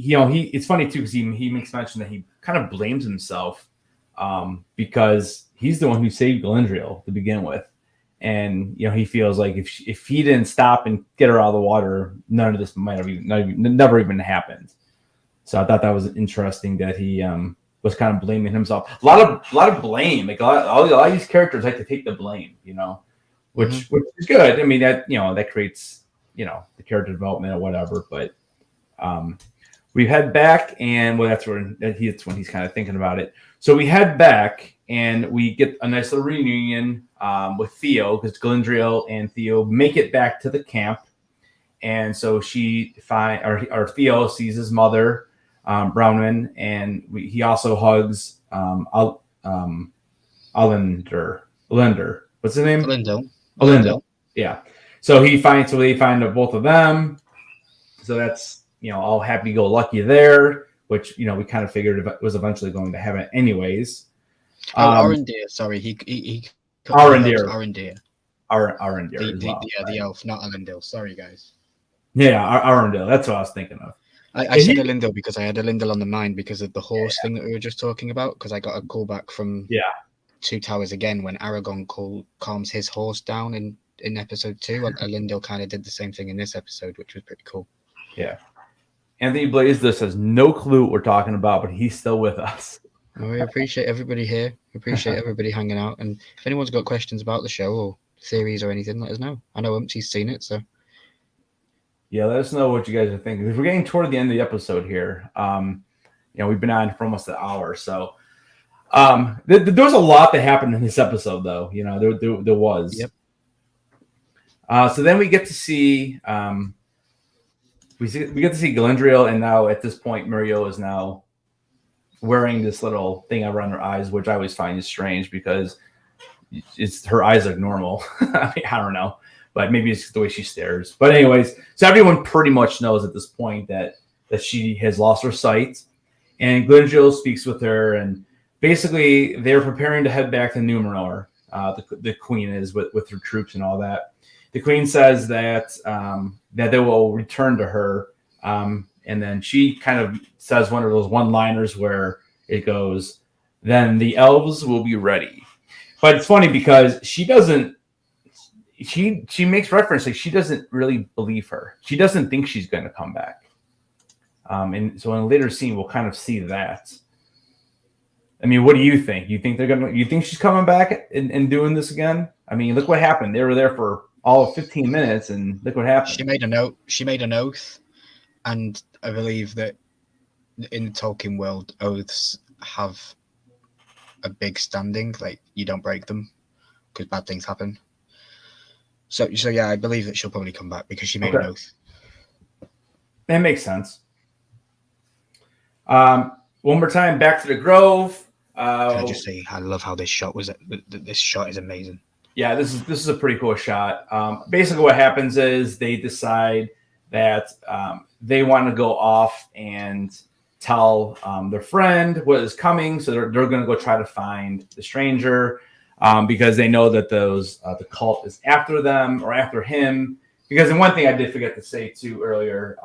it's funny too, because he makes mention that he kind of blames himself because he's the one who saved Galadriel to begin with. And he feels like if he didn't stop and get her out of the water, none of this might have never even happened. So I thought that was interesting that he was kind of blaming himself. A lot of blame. Like a lot of these characters like to take the blame, which is good. I mean that that creates the character development or whatever. But we head back, and that's when he's kind of thinking about it. So we head back, and we get a nice little reunion with Theo, because Galadriel and Theo make it back to the camp, and so Theo sees his mother, Bronwyn, and he also hugs Alinder. What's his name? Elendil. Yeah. So they find both of them. So that's all happy-go-lucky there, which we kind of figured it was eventually going to happen anyways. Arondir, sorry, he Arondir. Arondir. The elf, not Elendil. Sorry, guys. Yeah, Arundel. That's what I was thinking of. I said Elendil because I had Elendil on the mind because of the horse thing that we were just talking about. Because I got a callback from Two Towers again when Aragorn calms his horse down in episode 2. And Elendil kind of did the same thing in this episode, which was pretty cool. Yeah. Anthony Blaze has no clue what we're talking about, but he's still with us. Well, we appreciate everybody here. We appreciate everybody hanging out. And if anyone's got questions about the show or theories or anything, let us know. I know Umpty's seen it, so. Yeah, let us know what you guys are thinking. Because we're getting toward the end of the episode here. We've been on for almost an hour. So there was a lot that happened in this episode, though. There was. Yep. So then we get to see... We get to see Galadriel, and now at this point, Muriel is now wearing this little thing around her eyes, which I always find is strange because her eyes look normal. I mean, I don't know, but maybe it's the way she stares. But anyways, so everyone pretty much knows at this point that she has lost her sight, and Galadriel speaks with her, and basically they're preparing to head back to Numenor. The queen is with her troops and all that. The queen says that they will return to her, and then she kind of says one of those one-liners where it goes, "Then the elves will be ready." But it's funny because she doesn't. She makes reference like she doesn't really believe her. She doesn't think she's going to come back. And so in a later scene, we'll kind of see that. I mean, what do you think? You think she's coming back and doing this again? I mean, look what happened. They were there for all of 15 minutes, and look what happened. She made an oath, and I believe that in the Tolkien world, oaths have a big standing. Like, you don't break them because bad things happen. So yeah, I believe that she'll probably come back because she made an oath. That makes sense. One more time, back to the Grove. Can I just say, I love how this shot was. This shot is amazing. Yeah, this is a pretty cool shot. Basically, what happens is they decide that they want to go off and tell their friend what is coming. So they're going to go try to find the stranger because they know that the cult is after them or after him. Because, and one thing I did forget to say too earlier,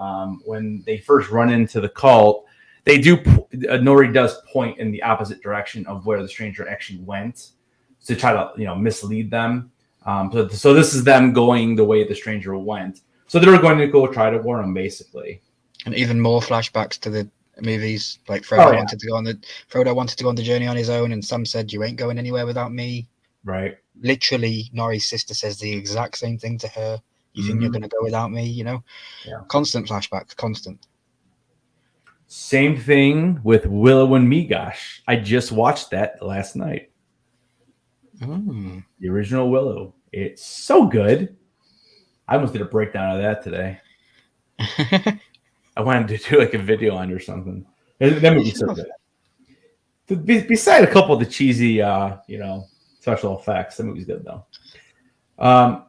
when they first run into the cult, they do. Nori does point in the opposite direction of where the stranger actually went, to try to mislead them. So this is them going the way the stranger went. So they're going to go try to warn them, basically. And even more flashbacks to the movies. Like Frodo wanted to go on the journey on his own, and Sam said, "You ain't going anywhere without me." Right. Literally, Nori's sister says the exact same thing to her. You think you're going to go without me? Yeah. Constant flashbacks, constant. Same thing with Willow and Migosh. I just watched that last night. The original Willow. It's so good. I almost did a breakdown of that today. I wanted to do like a video on it or something. That movie's so good. Beside a couple of the cheesy, special effects, the movie's good though.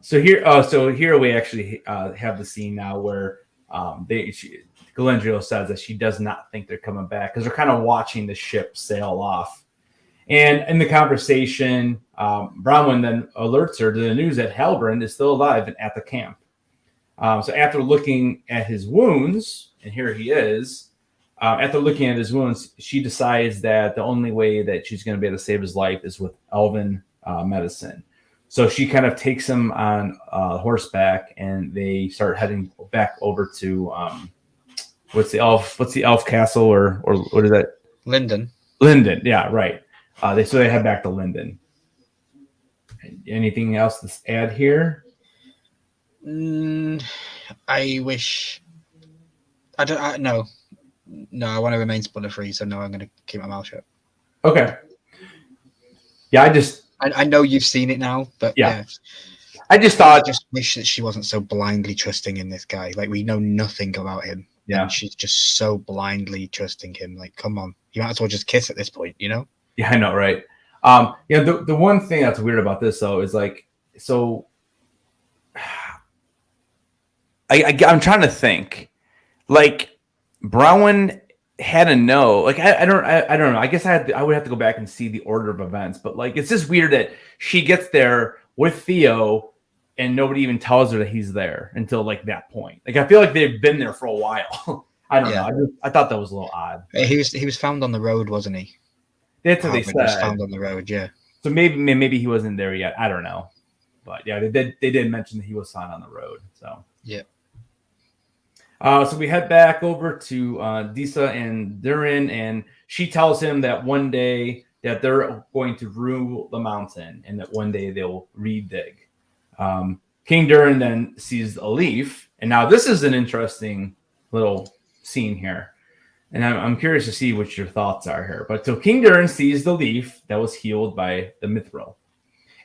So here we actually have the scene now where Galadriel says that she does not think they're coming back because they're kind of watching the ship sail off. And in the conversation, Bronwyn then alerts her to the news that Halbrand is still alive and at the camp. So after looking at his wounds, and here he is, After looking at his wounds, she decides that the only way that she's going to be able to save his life is with elven medicine. So she kind of takes him on horseback, and they start heading back over to what's the elf castle, or what is that? Linden. Linden, yeah, right. They head back to Linden. Anything else to add here? I wish. No. I want to remain spoiler free, so no, I'm going to keep my mouth shut. Okay. Yeah, I know you've seen it now, but yeah. I just wish that she wasn't so blindly trusting in this guy. Like, we know nothing about him. Yeah. And she's just so blindly trusting him. Like, come on. You might as well just kiss at this point, you know? Yeah, I know, right? The one thing that's weird about this, though, is like, so I'm trying to think. Like, Brown had to know. Like, I don't know. I guess I would have to go back and see the order of events. But like, it's just weird that she gets there with Theo, and nobody even tells her that he's there until like that point. Like, I feel like they've been there for a while. I don't know. I thought that was a little odd. He was found on the road, wasn't he? That's what they said. Was found on the road, yeah. So maybe he wasn't there yet. I don't know. But yeah, they did mention that he was found on the road. So yeah. So we head back over to Disa and Durin, and she tells him that one day that they're going to rule the mountain, and that one day they'll redig. King Durin then sees a leaf, and now this is an interesting little scene here, and I'm curious to see what your thoughts are here. But so King Durin sees the leaf that was healed by the Mithril.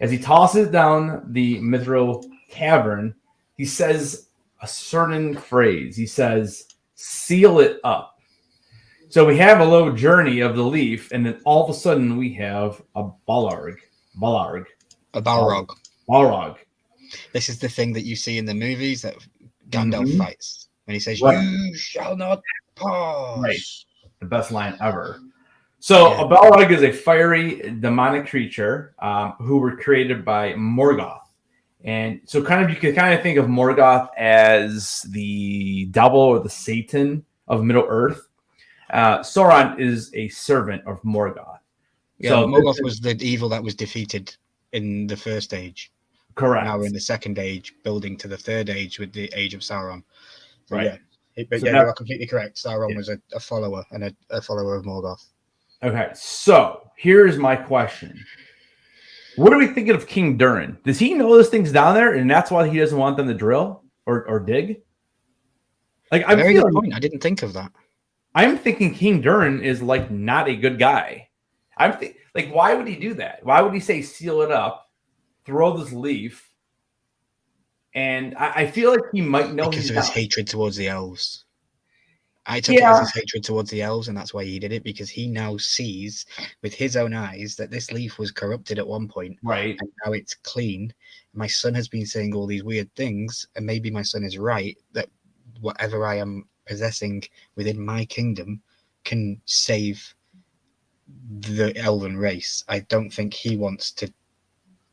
As he tosses down the Mithril cavern, he says a certain phrase. He says, "Seal it up." So we have a little journey of the leaf, and then all of a sudden we have a Balrog. A Balrog. Balrog. This is the thing that you see in the movies that Gandalf fights. When he says, Right. "You shall not pass." Right. The best line ever. So a Balrog is a fiery demonic creature who were created by Morgoth. And so you could kind of think of Morgoth as the devil or the Satan of Middle Earth. Sauron is a servant of Morgoth. Yeah, so Morgoth was the evil that was defeated in the first age. Correct. Now we're in the second age, building to the third age with the Age of Sauron. So, right. You are completely correct. Sauron was a follower and a follower of Morgoth. Okay, so here's my question. What are we thinking of King Durin? Does he know this thing's down there, and that's why he doesn't want them to drill or dig? Like, Very good point. I didn't think of that. I'm thinking King Durin is like not a good guy. Why would he do that? Why would he say seal it up, throw this leaf? And I feel like he might know because of his hatred towards the elves. I took it as his hatred towards the elves, and that's why he did it, because he now sees with his own eyes that this leaf was corrupted at one point, right? And now it's clean. My son has been saying all these weird things, and maybe my son is right that whatever I am possessing within my kingdom can save the elven race. I don't think he wants to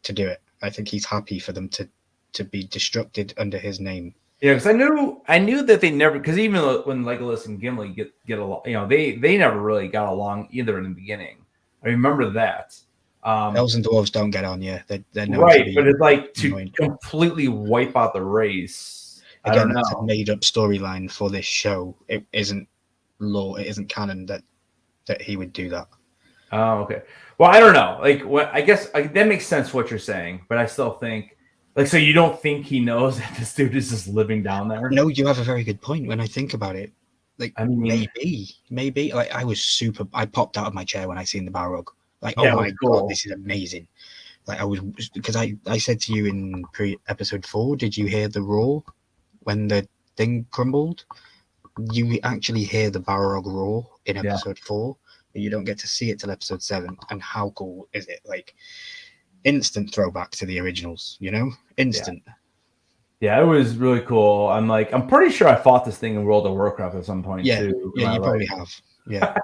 do it. I think he's happy for them to be destructed under his name. Yeah, because I knew that they never, because even when Legolas and Gimli get along, they never really got along either in the beginning. I remember that. Elves and dwarves don't get on, yeah. They're right, but it's like to completely wipe out the race. Again, that's a made-up storyline for this show. It isn't law. It isn't canon that he would do that. Oh, okay. Well, I don't know. I guess that makes sense what you're saying, but I still think. So you don't think he knows that this dude is just living down there? No, you have a very good point when I think about it. Maybe. Like, I popped out of my chair when I seen the Balrog. Like, oh my God, this is amazing. Like, because I said to you in episode 4, did you hear the roar when the thing crumbled? You actually hear the Balrog roar in episode 4, but you don't get to see it till episode 7. And how cool is it? Like, instant throwback to the originals, instant. Yeah, it was really cool. I'm pretty sure I fought this thing in World of Warcraft at some point too. Yeah, you probably have. Yeah.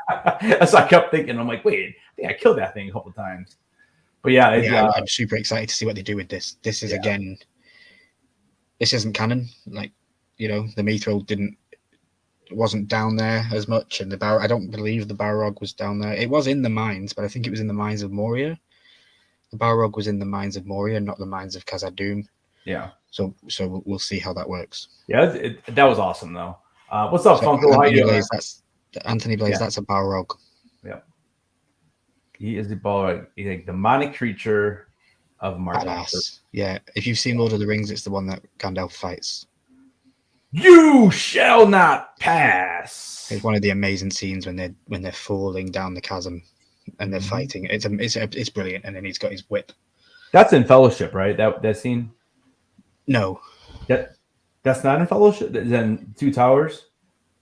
So I kept thinking, I'm like, wait, I think I killed that thing a couple of times. But yeah, I'm super excited to see what they do with this. This is again, this isn't canon. Like, the Mithril didn't wasn't down there as much, and I don't believe the Balrog was down there. It was in the mines, but I think it was in the mines of Moria. The Balrog was in the mines of Moria, not the mines of Khazad-dûm. Yeah. So we'll see how that works. Yeah, that was awesome though. What's up, Funko? How you doing? Anthony Blaze. That's a Balrog. Yeah. He is the Balrog. He's a demonic creature of Marduk. Badass. Yeah. If you've seen Lord of the Rings, it's the one that Gandalf fights. You shall not pass. It's one of the amazing scenes when they're falling down the chasm and they're fighting. It's brilliant. And then he's got his whip. That's in Fellowship, right? That scene. No, that's not in Fellowship. That's in Two Towers.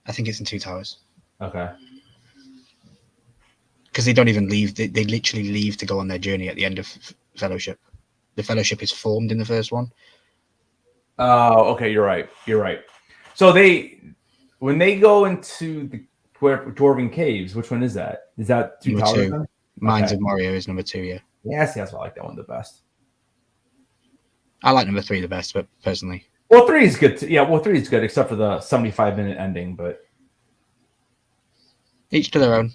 I think it's in Two Towers. Okay. Because they don't even leave. They literally leave to go on their journey at the end of Fellowship. The Fellowship is formed in the first one. Oh, okay. You're right. So when they go into the Dwarven Caves, which one is that? Is that Two Number Towers? 2. Mines of Moria is number 2, yeah. Yeah, see, that's why I like that one the best. I like number 3 the best, but personally. Well, 3 is good. 3 is good, except for the 75-minute ending, but each to their own.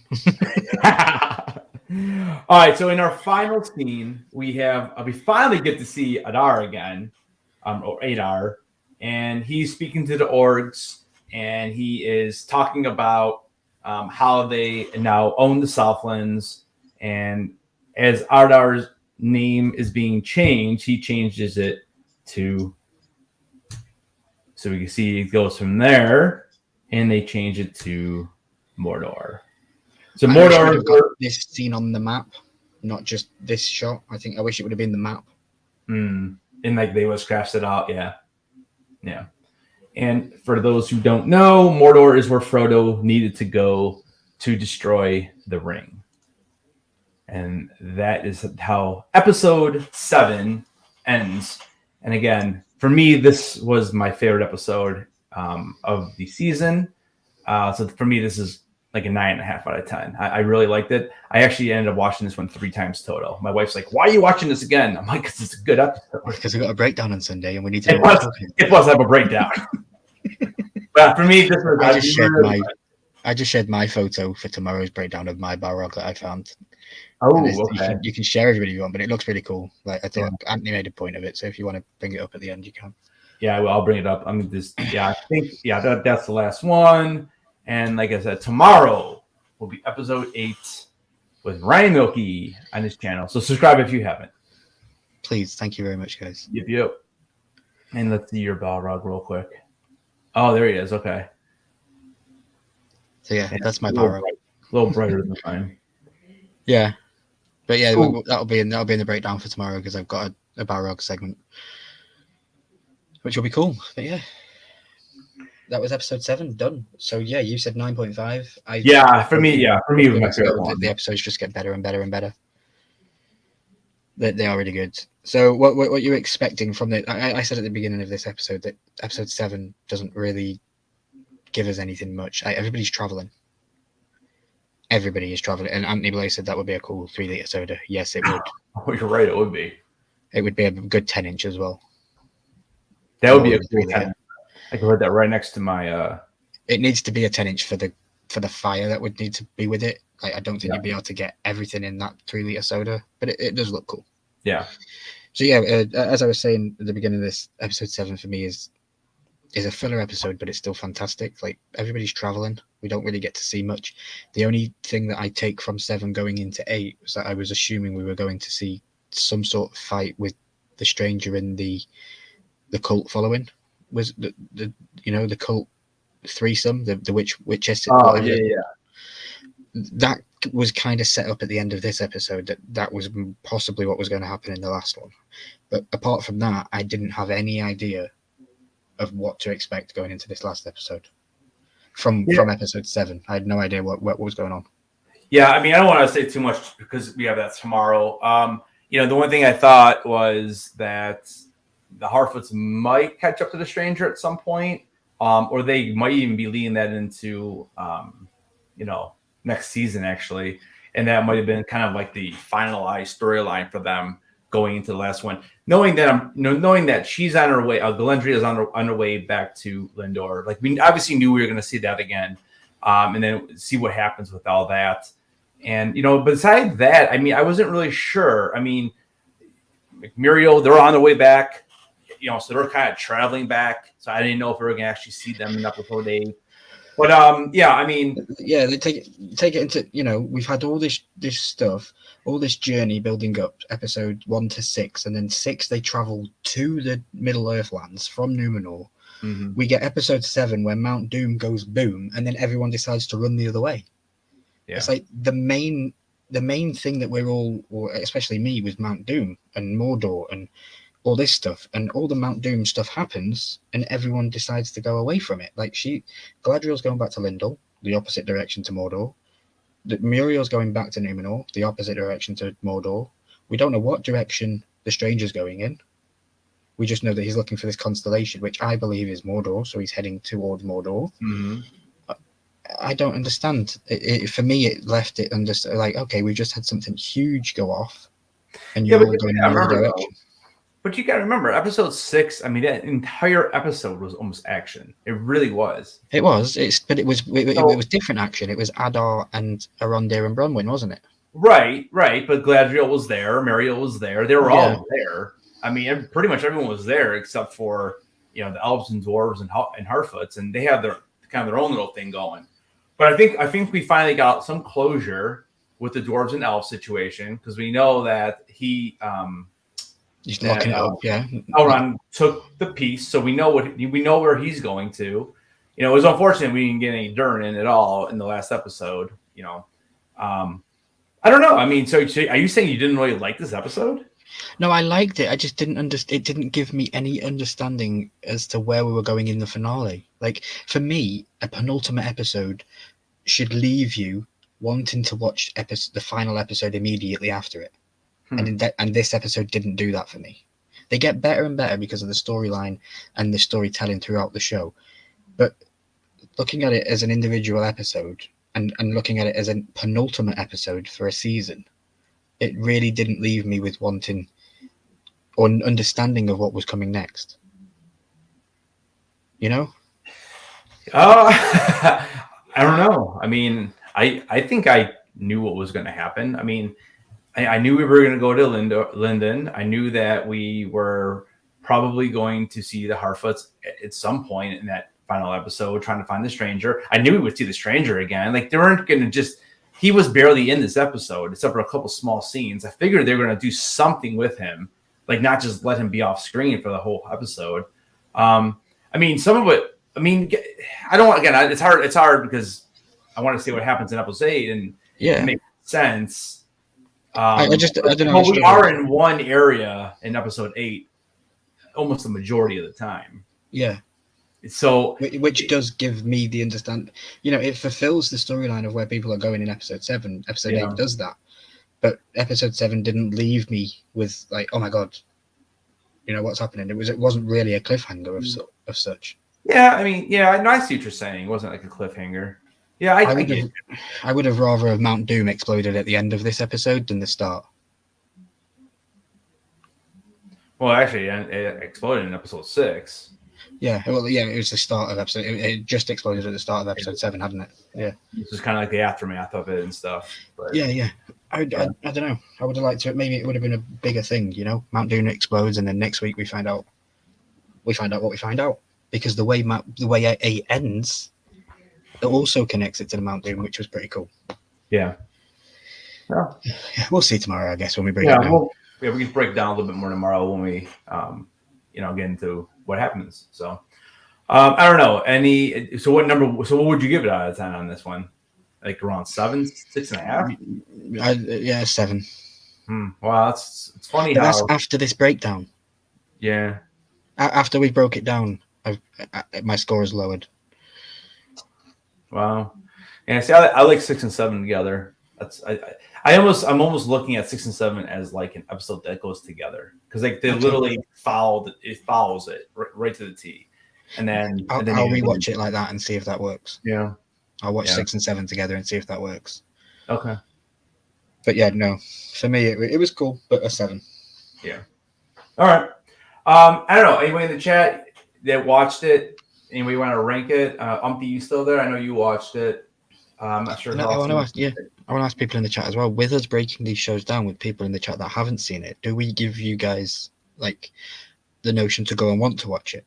All right, so in our final scene, we finally get to see Adar again, or Adar, and he's speaking to the orcs, and he is talking about how they now own the Southlands, and as Adar's name is being changed, he changes it to, so we can see it goes from there, and they change it to Mordor. So Mordor got this scene on the map, not just this shot. I wish it would have been the map. And like they was scratched it out, yeah. And for those who don't know, Mordor is where Frodo needed to go to destroy the ring. And that is how episode 7 ends. And again, for me, this was my favorite episode of the season. So for me, this is like a 9.5 out of 10. I really liked it. I actually ended up watching this one 3 times total. My wife's like, "Why are you watching this again?" I'm like, "Because it's a good episode." Because we got a breakdown on Sunday, and we need to. It was have a breakdown. But for me, this was. I just shared my photo for tomorrow's breakdown of my Balrog that I found. Oh, okay. You can share everybody you want, but it looks really cool. Like I thought, Anthony made a point of it, so if you want to bring it up at the end, you can. Yeah, well, I'll bring it up. I mean, I think that's the last one. And like I said, tomorrow will be episode 8 with Ryan Milky on his channel. So subscribe if you haven't. Please, thank you very much, guys. Yep. And let's see your Balrog real quick. Oh, there he is. Okay. So yeah, that's my Balrog. A little brighter than mine. Yeah, but yeah, that'll be in the breakdown for tomorrow because I've got a Balrog segment, which will be cool. But yeah. That was episode 7 done. So yeah, you said 9.5. For me, it was my favorite one. The episodes just get better and better and better. They are really good. So what you're expecting from the? I said at the beginning of this episode that episode 7 doesn't really give us anything much. Everybody's traveling. Everybody is traveling, and Anthony Blaze said that would be a cool 3-liter soda. Yes, it would. Oh, you're right. It would be. It would be a good 10-inch as well. That would be a cool 10. I can put that right next to my. It needs to be a 10-inch for the fire that would need to be with it. I don't think you'd be able to get everything in that 3-liter soda, but it does look cool. Yeah. So yeah, as I was saying at the beginning of this, episode 7 for me is a filler episode, but it's still fantastic. Like everybody's traveling, we don't really get to see much. The only thing that I take from 7 going into 8 was that I was assuming we were going to see some sort of fight with the stranger in the cult following. Was the cult threesome, the witches. Oh yeah. That was kind of set up at the end of this episode. That was possibly what was going to happen in the last one. But apart from that, I didn't have any idea of what to expect going into this last episode. From episode 7, I had no idea what was going on. Yeah, I mean, I don't want to say too much because we have that tomorrow. The one thing I thought was that the Harfoots might catch up to the stranger at some point, or they might even be leading that into, next season, actually. And that might have been kind of like the finalized storyline for them going into the last one. knowing that she's on her way, Galadriel is on her way back to Lindor. Like we obviously knew we were going to see that again, and then see what happens with all that. And besides that, I mean, I wasn't really sure. I mean, Muriel, they're on their way back, so they're kind of traveling back. So I didn't know if we were going to actually see them in episode 8. But yeah, I mean, yeah, they take it into we've had all this stuff, all this journey building up episode 1 to 6, and then 6 they travel to the Middle Earth lands from Numenor. mm-hmm. We get episode 7 where Mount Doom goes boom, and then everyone decides to run the other way. Yeah. It's like the main thing that we're all, or especially me, with Mount Doom and Mordor and all this stuff, and all the Mount Doom stuff happens, and everyone decides to go away from it. Like Galadriel's going back to Lindor, the opposite direction to Mordor. Muriel's going back to Numenor, the opposite direction to Mordor. We don't know what direction the stranger's going in. We just know that he's looking for this constellation, which I believe is Mordor, so he's heading towards Mordor. Mm-hmm. I don't understand. For me, it left it under like, okay, we just had something huge go off, and you're all going in another direction. But you got to remember, episode 6. I mean, that entire episode was almost action. It really was. It was. But it was different action. It was Adar and Arondir and Bronwyn, wasn't it? Right. But Galadriel was there. Muriel was there. They were all there. I mean, pretty much everyone was there except for the elves and dwarves and Harfoots, and they have their kind of their own little thing going. But I think we finally got some closure with the dwarves and elves situation, because we know that he's locking it up. Yeah, Elrond took the piece, so we know where he's going to. It was unfortunate we didn't get any Durin in at all in the last episode. I don't know. I mean, so are you saying you didn't really like this episode? No, I liked it. I just didn't understand. It didn't give me any understanding as to where we were going in the finale. Like, for me, a penultimate episode should leave you wanting to watch the final episode immediately after it. And this episode didn't do that for me. They get better and better because of the storyline and the storytelling throughout the show. But looking at it as an individual episode and looking at it as a penultimate episode for a season, it really didn't leave me with wanting or understanding of what was coming next. I don't know. I mean, I think I knew what was going to happen. I mean, I knew we were going to go to Linden. I knew that we were probably going to see the Harfoots at some point in that final episode, trying to find the stranger. I knew we would see the stranger again. Like, they weren't going to he was barely in this episode, except for a couple small scenes. I figured they were going to do something with him, like not just let him be off screen for the whole episode. I mean, some of it, I don't want, again, it's hard because I want to see what happens in episode 8 and it makes sense. I don't know. But we are in one area in episode 8 almost the majority of the time. Yeah. So, which does give me the understand. It fulfills the storyline of where people are going in episode 7. Episode 8 does that, but episode 7 didn't leave me with like, oh my god, what's happening. It wasn't really a cliffhanger of such. Yeah, I mean, I see what you're saying. It wasn't like a cliffhanger. Yeah, I would have rather have Mount Doom exploded at the end of this episode than the start. Well, actually, it exploded in episode 6. Yeah, it was the start of episode. It just exploded at the start of episode 7, hadn't it? Yeah. This is kind of like the aftermath of it and stuff. But, yeah. I don't know. I would have liked to. Maybe it would have been a bigger thing, Mount Doom explodes, and then next week we find out what we find out, because the way 8 ends, it also connects it to the Mount Doom, which was pretty cool. Yeah. Yeah, we'll see tomorrow, I guess, when we break it down. We can break down a little bit more tomorrow when we, get into what happens. So, I don't know. So what would you give it out of 10 on this one? Like around 7, 6.5? Yeah, 7. Wow, it's funny but that's after this breakdown. Yeah. After we broke it down, my score is lowered. Wow. Yeah, see, I like 6 and 7 together. I'm almost looking at 6 and 7 as like an episode that goes together, because like they literally follows it right to the T, and then I'll rewatch it like that and see if that works. Yeah, I'll watch 6 and 7 together and see if that works. Okay. But yeah, no, for me it was cool, but a 7. Yeah. All right. I don't know. Anybody in the chat that watched it? Anybody want to rank it? Umpty, you still there? I know you watched it. I'm not sure. And I want to ask, I want to ask people in the chat as well. With us breaking these shows down with people in the chat that haven't seen it, do we give you guys like the notion to go and want to watch it?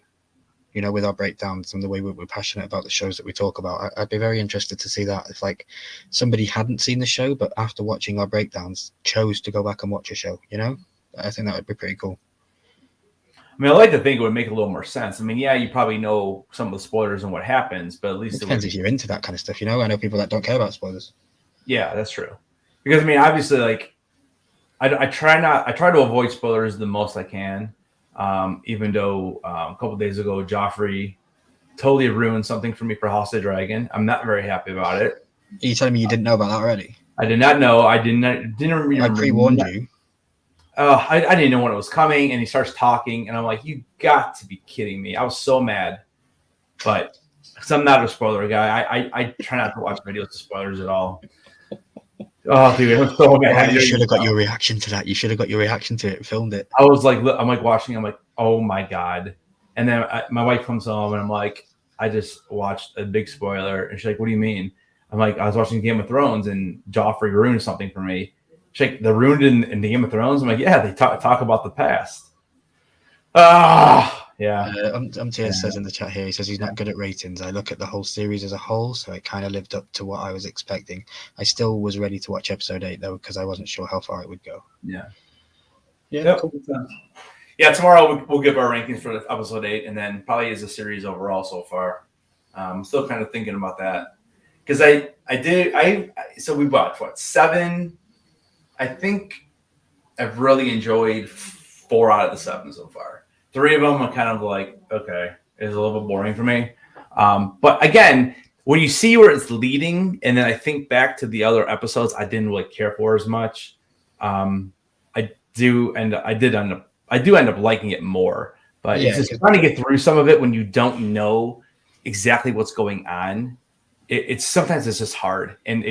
You know, with our breakdowns and the way we're passionate about the shows that we talk about. I'd be very interested to see that if like somebody hadn't seen the show, but after watching our breakdowns chose to go back and watch a show. You know, I think that would be pretty cool. I mean, I like to think it would make a little more sense. I mean, yeah, you probably know some of the spoilers and what happens, but at least it depends if you're into that kind of stuff. You know, I know people that don't care about spoilers. Yeah, that's true. Because I mean, obviously, like I try to avoid spoilers the most I can. Even though a couple days ago, Joffrey totally ruined something for me for House of the Dragon. I'm not very happy about it. Are you telling me you didn't know about that already? I did not know. I didn't remember. I pre-warned you. I didn't know when it was coming, and he starts talking, and I'm like, "You got to be kidding me!" I was so mad, but because I'm not a spoiler guy, I try not to watch videos of spoilers at all. Oh, dude, I'm so mad. You should have got your reaction to that. You should have got your reaction to it. Filmed it. I was like, I'm like watching. I'm like, oh my god! And then my wife comes home, and I'm like, I just watched a big spoiler, and she's like, "What do you mean?" I'm like, I was watching Game of Thrones, and Joffrey ruined something for me. She's like, they're ruined in the Game of Thrones. I'm like, yeah, they talk about the past. Yeah. MTS says in the chat here, he says he's not good at ratings. I look at the whole series as a whole, so it kind of lived up to what I was expecting. I still was ready to watch episode 8 though, because I wasn't sure how far it would go. Yeah. Yeah. Cool. Yeah. Tomorrow we'll give our rankings for episode 8, and then probably as a series overall so far. I'm still kind of thinking about that because so we watched what 7. I think I've really enjoyed 4 out of the 7 so far. 3 of them are kind of like, okay, it's a little bit boring for me. But again, when you see where it's leading, and then I think back to the other episodes I didn't really care for as much. I do end up liking it more. But it's just trying to get through some of it when you don't know exactly what's going on. It's sometimes it's just hard, and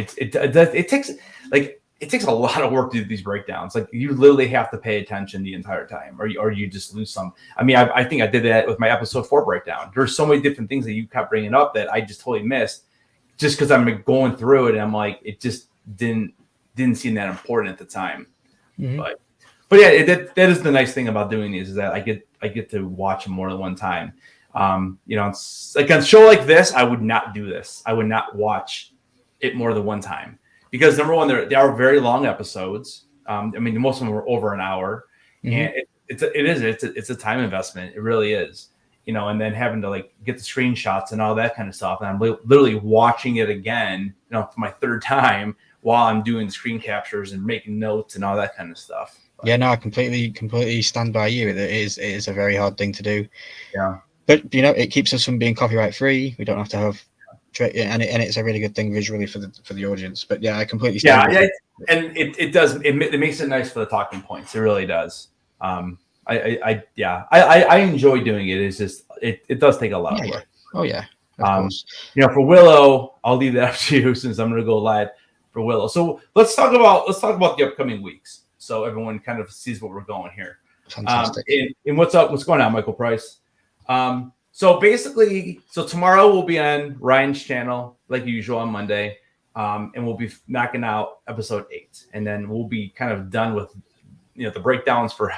it takes a lot of work to do these breakdowns. Like you literally have to pay attention the entire time, or you just lose some. I mean, I think I did that with my episode 4 breakdown. There's so many different things that you kept bringing up that I just totally missed, just because I'm going through it and I'm like, it just didn't seem that important at the time. Mm-hmm. But yeah, that is the nice thing about doing these is that I get to watch them more than one time. It's like on a show like this, I would not do this. I would not watch it more than one time. Because number one, they are very long episodes. I mean, most of them are over an hour, and it's a time investment. It really is, And then having to like get the screenshots and all that kind of stuff, and I'm literally watching it again, for my 3rd time while I'm doing the screen captures and making notes and all that kind of stuff. But, yeah, no, I completely stand by you. It is a very hard thing to do. Yeah, but it keeps us from being copyright free. We don't have to have. And it's a really good thing visually for the audience. But yeah, I completely stand. Yeah, and it does. It makes it nice for the talking points. It really does. I enjoy doing it. It's just it does take a lot of work. Oh yeah. Of course. For Willow, I'll leave that up to you since I'm going to go live for Willow. So let's talk about the upcoming weeks, so everyone kind of sees what we're going here. Fantastic. And what's up? What's going on, Michael Price? So basically, tomorrow we'll be on Ryan's channel like usual on Monday, and we'll be knocking out episode 8, and then we'll be kind of done with the breakdowns for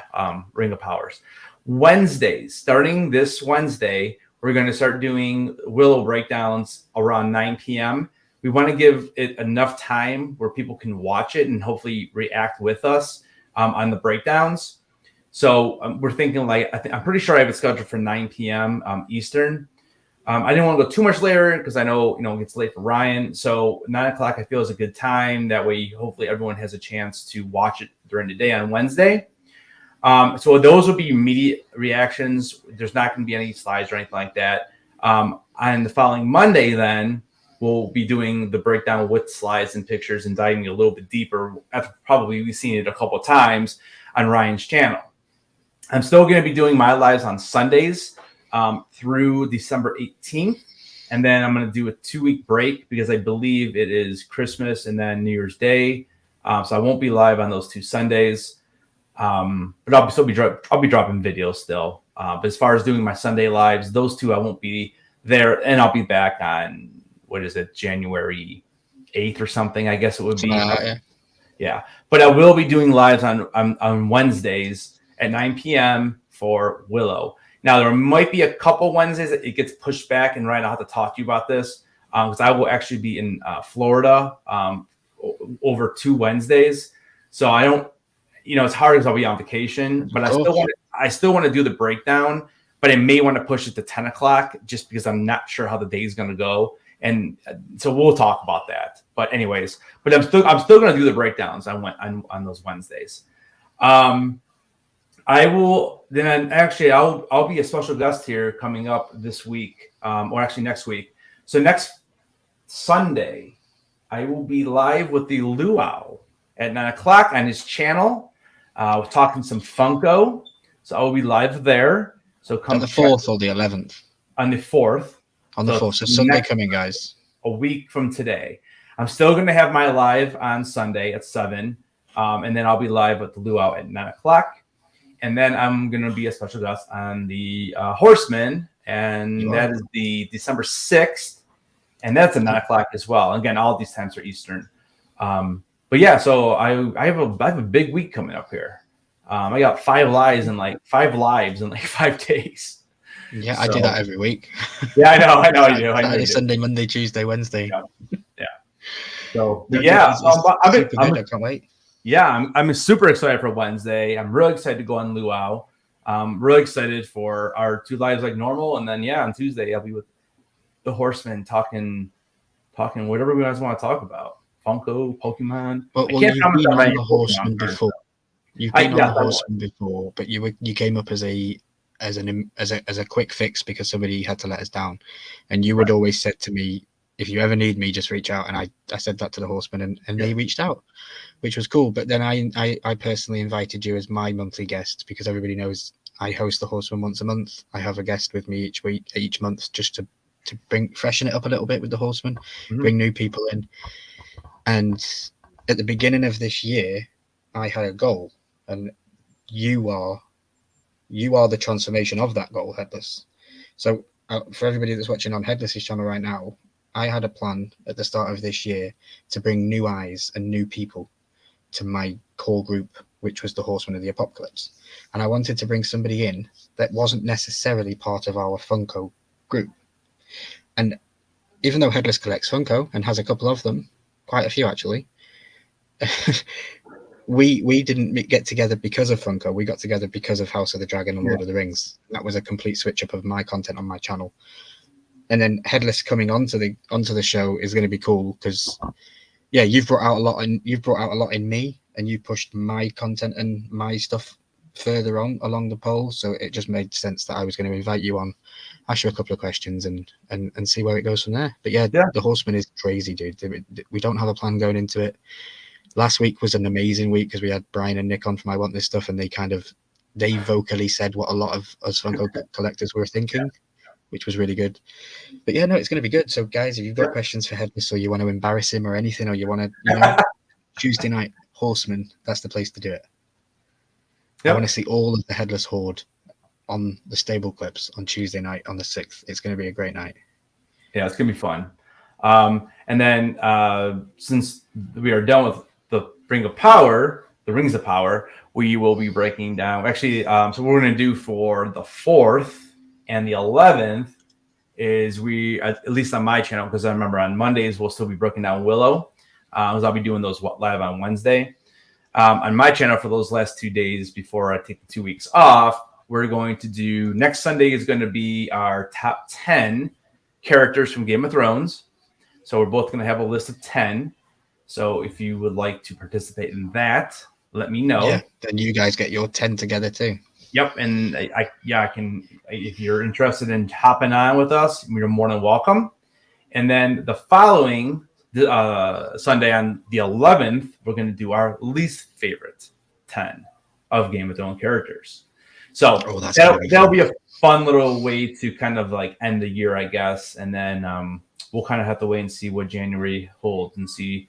Ring of Powers. Wednesdays, starting this Wednesday, we're going to start doing Willow breakdowns around 9 p.m. We want to give it enough time where people can watch it and hopefully react with us on the breakdowns. So we're thinking I'm pretty sure I have it scheduled for 9 p.m. Eastern. I didn't want to go too much later because I know it gets late for Ryan. So 9 o'clock I feel is a good time. That way, hopefully everyone has a chance to watch it during the day on Wednesday. So those will be immediate reactions. There's not going to be any slides or anything like that. On the following Monday, then we'll be doing the breakdown with slides and pictures and diving a little bit deeper. After probably we've seen it a couple of times on Ryan's channel. I'm still going to be doing my lives on Sundays through December 18th. And then I'm going to do a 2-week break because I believe it is Christmas and then New Year's Day. So I won't be live on those 2 Sundays. But I'll be dropping videos still. But as far as doing my Sunday lives, those two I won't be there, and I'll be back on what is it, January 8th or something? I guess it would be. Yeah, but I will be doing lives on Wednesdays at 9 p.m. for Willow. Now there might be a couple Wednesdays that it gets pushed back, and Ryan, I'll have to talk to you about this because I will actually be in Florida over 2 Wednesdays. So I don't, it's hard because I'll be on vacation, but I still want to do the breakdown, but I may want to push it to 10 o'clock just because I'm not sure how the day is going to go. And so we'll talk about that. But anyways, I'm still going to do the breakdowns on those Wednesdays. I will then actually I'll be a special guest here coming up this week, or actually next week. So next Sunday, I will be live with the Luau at 9 o'clock on his channel. We're talking some Funko. So I will be live there. So come on the 4th or the 11th? On the 4th. On the 4th. So Sunday coming, guys. A week from today. I'm still going to have my live on Sunday at 7. And then I'll be live with the Luau at 9 o'clock. And then I'm going to be a special guest on the Horseman. And that is the December 6th. And that's at 9 o'clock as well. Again, all these times are Eastern. But yeah, so I have a big week coming up here. I got 5 lives in like 5 days. Yeah, I do that every week. Yeah, I know you do. Saturday, Sunday, Monday, Tuesday, Wednesday. Yeah. So yeah, I can't wait. Yeah, I'm super excited for Wednesday. I'm really excited to go on Luau. Really excited for our 2 lives like normal, and then on Tuesday I'll be with the Horseman talking whatever we guys want to talk about. Funko, Pokemon. Well, you've been on the Horseman before. You've been on the Horseman before, but you came up as a quick fix because somebody had to let us down, and you had always said to me, if you ever need me, just reach out. And I said that to the Horseman, and they reached out, which was cool. But then I personally invited you as my monthly guest because everybody knows I host the Horseman once a month. I have a guest with me each month just to freshen it up a little bit with the Horseman, bring new people in. And at the beginning of this year, I had a goal, and you are the transformation of that goal, Headless. So for everybody that's watching on Headless's channel right now, I had a plan at the start of this year to bring new eyes and new people to my core group, which was the Horsemen of the Apocalypse. And I wanted to bring somebody in that wasn't necessarily part of our Funko group. And even though Headless collects Funko and has a couple of them, quite a few actually, we didn't get together because of Funko. We got together because of House of the Dragon and Lord of the Rings. That was a complete switch up of my content on my channel. And then Headless coming onto the show is going to be cool because, you've brought out a lot in me, and you pushed my content and my stuff further on along the pole. So it just made sense that I was going to invite you on, ask you a couple of questions, and see where it goes from there. But the Horseman is crazy, dude. We don't have a plan going into it. Last week was an amazing week because we had Brian and Nick on from I Want This Stuff, and they vocally said what a lot of us Funko collectors were thinking, which was really good. But it's going to be good. So guys, if you've got questions for Headless, or you want to embarrass him or anything, or you want to, Tuesday night Horseman, that's the place to do it. I want to see all of the Headless Horde on the stable clips on Tuesday night on the 6th. It's going to be a great night. Yeah, it's going to be fun. And then since we are done with the Rings of Power, we will be breaking down. Actually, so what we're going to do for the 4th and the 11th is at least on my channel, because I remember on Mondays we'll still be breaking down Willow, because I'll be doing those live on Wednesday. On my channel for those last 2 days before I take the 2 weeks off, we're going to do, next Sunday is going to be our top 10 characters from Game of Thrones. So we're both going to have a list of 10. So if you would like to participate in that, let me know. Yeah, then you guys get your 10 together too. Yep, and I can. If you're interested in hopping on with us, you're more than welcome. And then the following Sunday on the 11th, we're going to do our least favorite 10 of Game of Thrones characters. So that'll be a fun little way to kind of like end the year, I guess. And then we'll kind of have to wait and see what January holds and see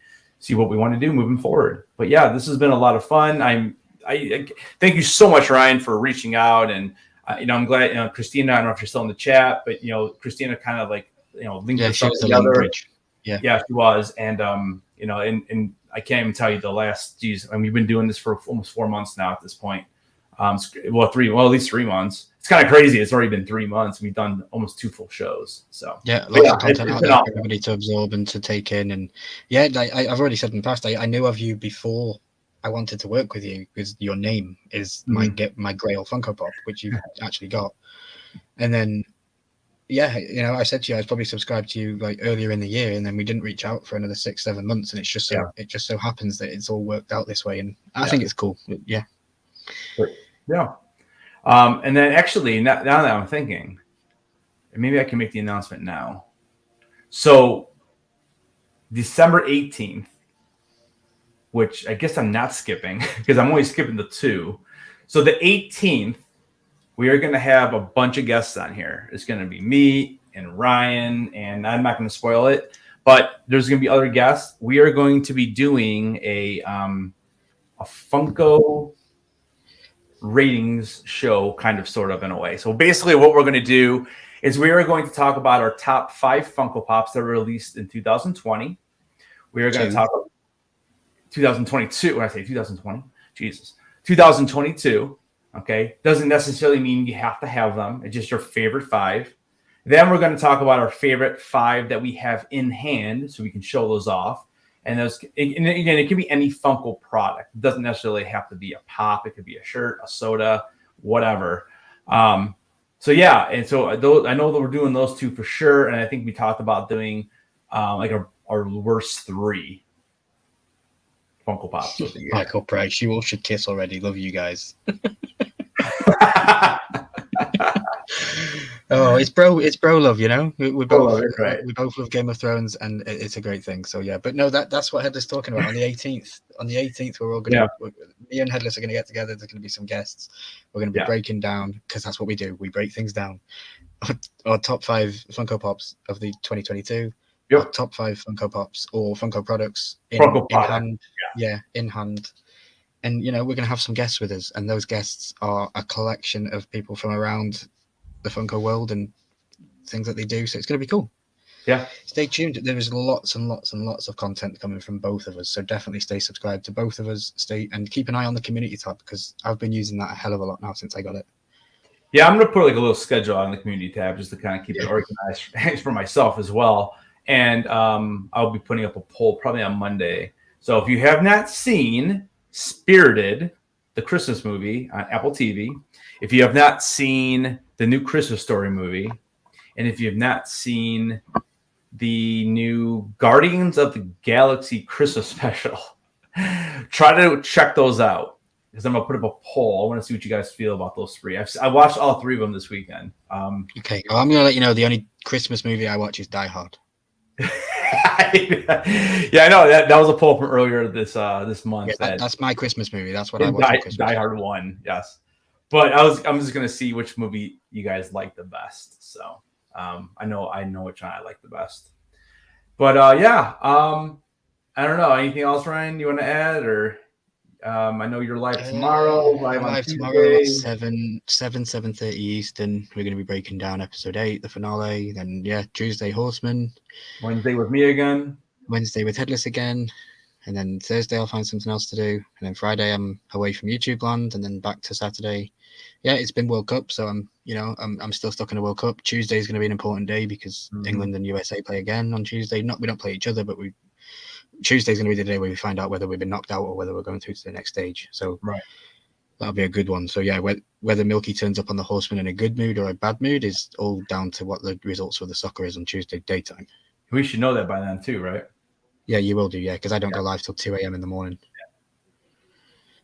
what we want to do moving forward. But yeah, this has been a lot of fun. I thank you so much, Ryan, for reaching out. And, I'm glad, Christina, I don't know if you're still in the chat, but, Christina kind of like, linked Yeah, us she up was the link together. bridge. Yeah, she was. And, and I can't even tell you the last, we've been doing this for almost 4 months now at this point. At least 3 months. It's kind of crazy. It's already been 3 months. We've done almost 2 full shows. So yeah, lots of it's content out been there awesome. for everybody to absorb and to take in. And yeah, like I've already said in the past, I knew of you before I wanted to work with you because your name is my Grail Funko Pop, which you've actually got. And then, yeah, I said to you I was probably subscribed to you like earlier in the year, and then we didn't reach out for another 6-7 months, and it just so happens that it's all worked out this way, and I think it's cool. Yeah. Yeah. And then actually, now that I'm thinking, maybe I can make the announcement now. So December 18th, which I guess I'm not skipping because I'm only skipping the 2. So the 18th, we are going to have a bunch of guests on here. It's going to be me and Ryan, and I'm not going to spoil it, but there's going to be other guests. We are going to be doing a Funko ratings show, kind of, sort of, in a way. So basically what we're going to do is we are going to talk about our top 5 Funko Pops that were released in 2020. We are going to talk about 2022. When I say 2020, Jesus, 2022. Okay. Doesn't necessarily mean you have to have them. It's just your favorite 5. Then we're going to talk about our favorite 5 that we have in hand, so we can show those off. And again, it can be any Funko product. It doesn't necessarily have to be a pop. It could be a shirt, a soda, whatever. So yeah, and so I know that we're doing those 2 for sure. And I think we talked about doing like our worst 3 Funko Pops of the year. Michael Price, you all should kiss already. Love you guys. Oh, it's bro love, we both we both love Game of Thrones, and it's a great thing. So yeah, but no, that's what Headless talking about on the 18th. On the 18th, we're all gonna me and Headless are gonna get together. There's gonna be some guests. We're gonna be breaking down, because that's what we do. We break things down. Our top 5 Funko Pops of the 2022. Our top 5 Funko Pops or Funko products in hand. Yeah, in hand. And we're going to have some guests with us, and those guests are a collection of people from around the Funko world and things that they do. So it's going to be cool. Yeah. Stay tuned. There is lots and lots and lots of content coming from both of us. So definitely stay subscribed to both of us. And keep an eye on the community tab, because I've been using that a hell of a lot now since I got it. Yeah, I'm going to put like a little schedule on the community tab just to kind of keep it organized for myself as well. And I'll be putting up a poll probably on Monday. So if you have not seen Spirited, the Christmas movie on Apple TV, if you have not seen the new Christmas Story movie, and if you have not seen the new Guardians of the Galaxy Christmas special, try to check those out, because I'm going to put up a poll. I want to see what you guys feel about those 3. I watched all 3 of them this weekend. Okay, well, I'm going to let you know the only Christmas movie I watch is Die Hard. Yeah, I know that was a poll from earlier this month. Yeah, that's my Christmas movie. That's what I watch. Die Hard 1, yes. But I'm just gonna see which movie you guys like the best. So I know which one I like the best. But I don't know. Anything else, Ryan? You want to add, or I know you're live tomorrow. Live tomorrow at 7:30 Eastern. We're going to be breaking down episode 8, the finale. Then Tuesday Horseman. Wednesday with me again. Wednesday with Headless again. And then Thursday I'll find something else to do. And then Friday I'm away from YouTube land, and then back to Saturday. Yeah, it's been World Cup, so I'm still stuck in the World Cup. Tuesday is going to be an important day because England and USA play again on Tuesday. We don't play each other, but Tuesday's going to be the day where we find out whether we've been knocked out or whether we're going through to the next stage. So that'll be a good one. So yeah, whether Milky turns up on the Horseman in a good mood or a bad mood is all down to what the results of the soccer is on Tuesday daytime. We should know that by then too, right? Yeah, you will do. Yeah, because I don't go live till 2 a.m. in the morning.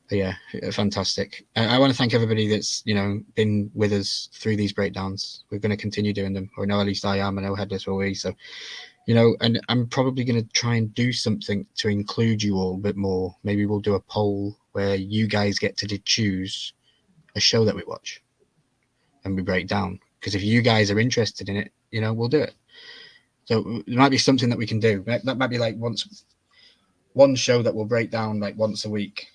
But yeah, fantastic. I want to thank everybody that's been with us through these breakdowns. We're going to continue doing them, or no, at least I am. I know Headless will be. So and I'm probably going to try and do something to include you all a bit more. Maybe we'll do a poll where you guys get to choose a show that we watch and we break down. Because if you guys are interested in it, we'll do it. So it might be something that we can do. That might be like one show that we'll break down like once a week.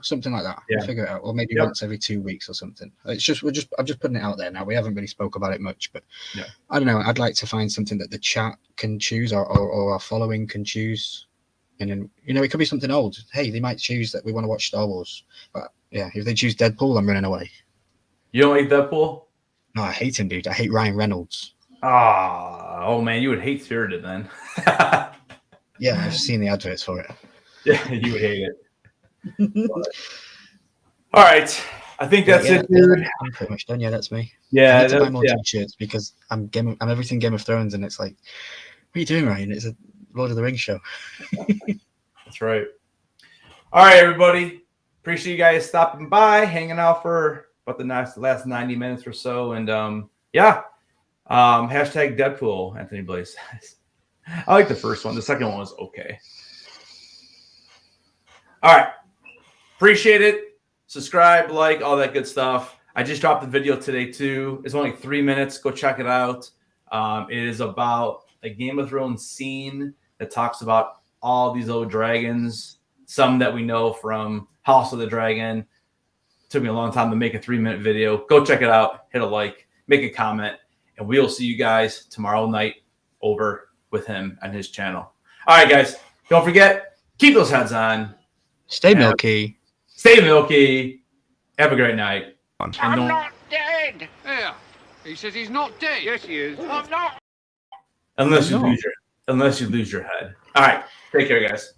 something like that. Yeah. We'll figure it out, or maybe Yep. once every 2 weeks or something. I'm just putting it out there now. We haven't really spoke about it much, but Yeah. I don't know. I'd like to find something that the chat can choose, or our following can choose, and then it could be something old. Hey, they might choose that we want to watch Star Wars, but yeah, if they choose Deadpool, I'm running away. You don't like Deadpool? No, I hate him, dude. I hate Ryan Reynolds. Oh man, you would hate Spirited then. Yeah, I've seen the adverts for it. Yeah, you would hate it. All right, I think that's it, dude. I'm pretty much done. Yeah, that's me. Yeah, I need to buy more t-shirts because I'm everything Game of Thrones, and it's like, what are you doing, Ryan? It's a Lord of the Rings show. That's right. All right, everybody. Appreciate you guys stopping by, hanging out for about the last 90 minutes or so, and hashtag Deadpool. Anthony Blaze says. I like the first one. The second one was okay. All right. Appreciate it. Subscribe, like, all that good stuff. I just dropped the video today, too. It's only 3 minutes. Go check it out. It is about a Game of Thrones scene that talks about all these old dragons, some that we know from House of the Dragon. It took me a long time to make a 3-minute video. Go check it out. Hit a like. Make a comment. And we'll see you guys tomorrow night over with him and his channel. All right, guys. Don't forget, keep those heads on. Stay milky. Stay milky. Have a great night. I'm not dead. Yeah. He says he's not dead. Yes, he is. I'm not. Unless you lose your head. All right. Take care, guys.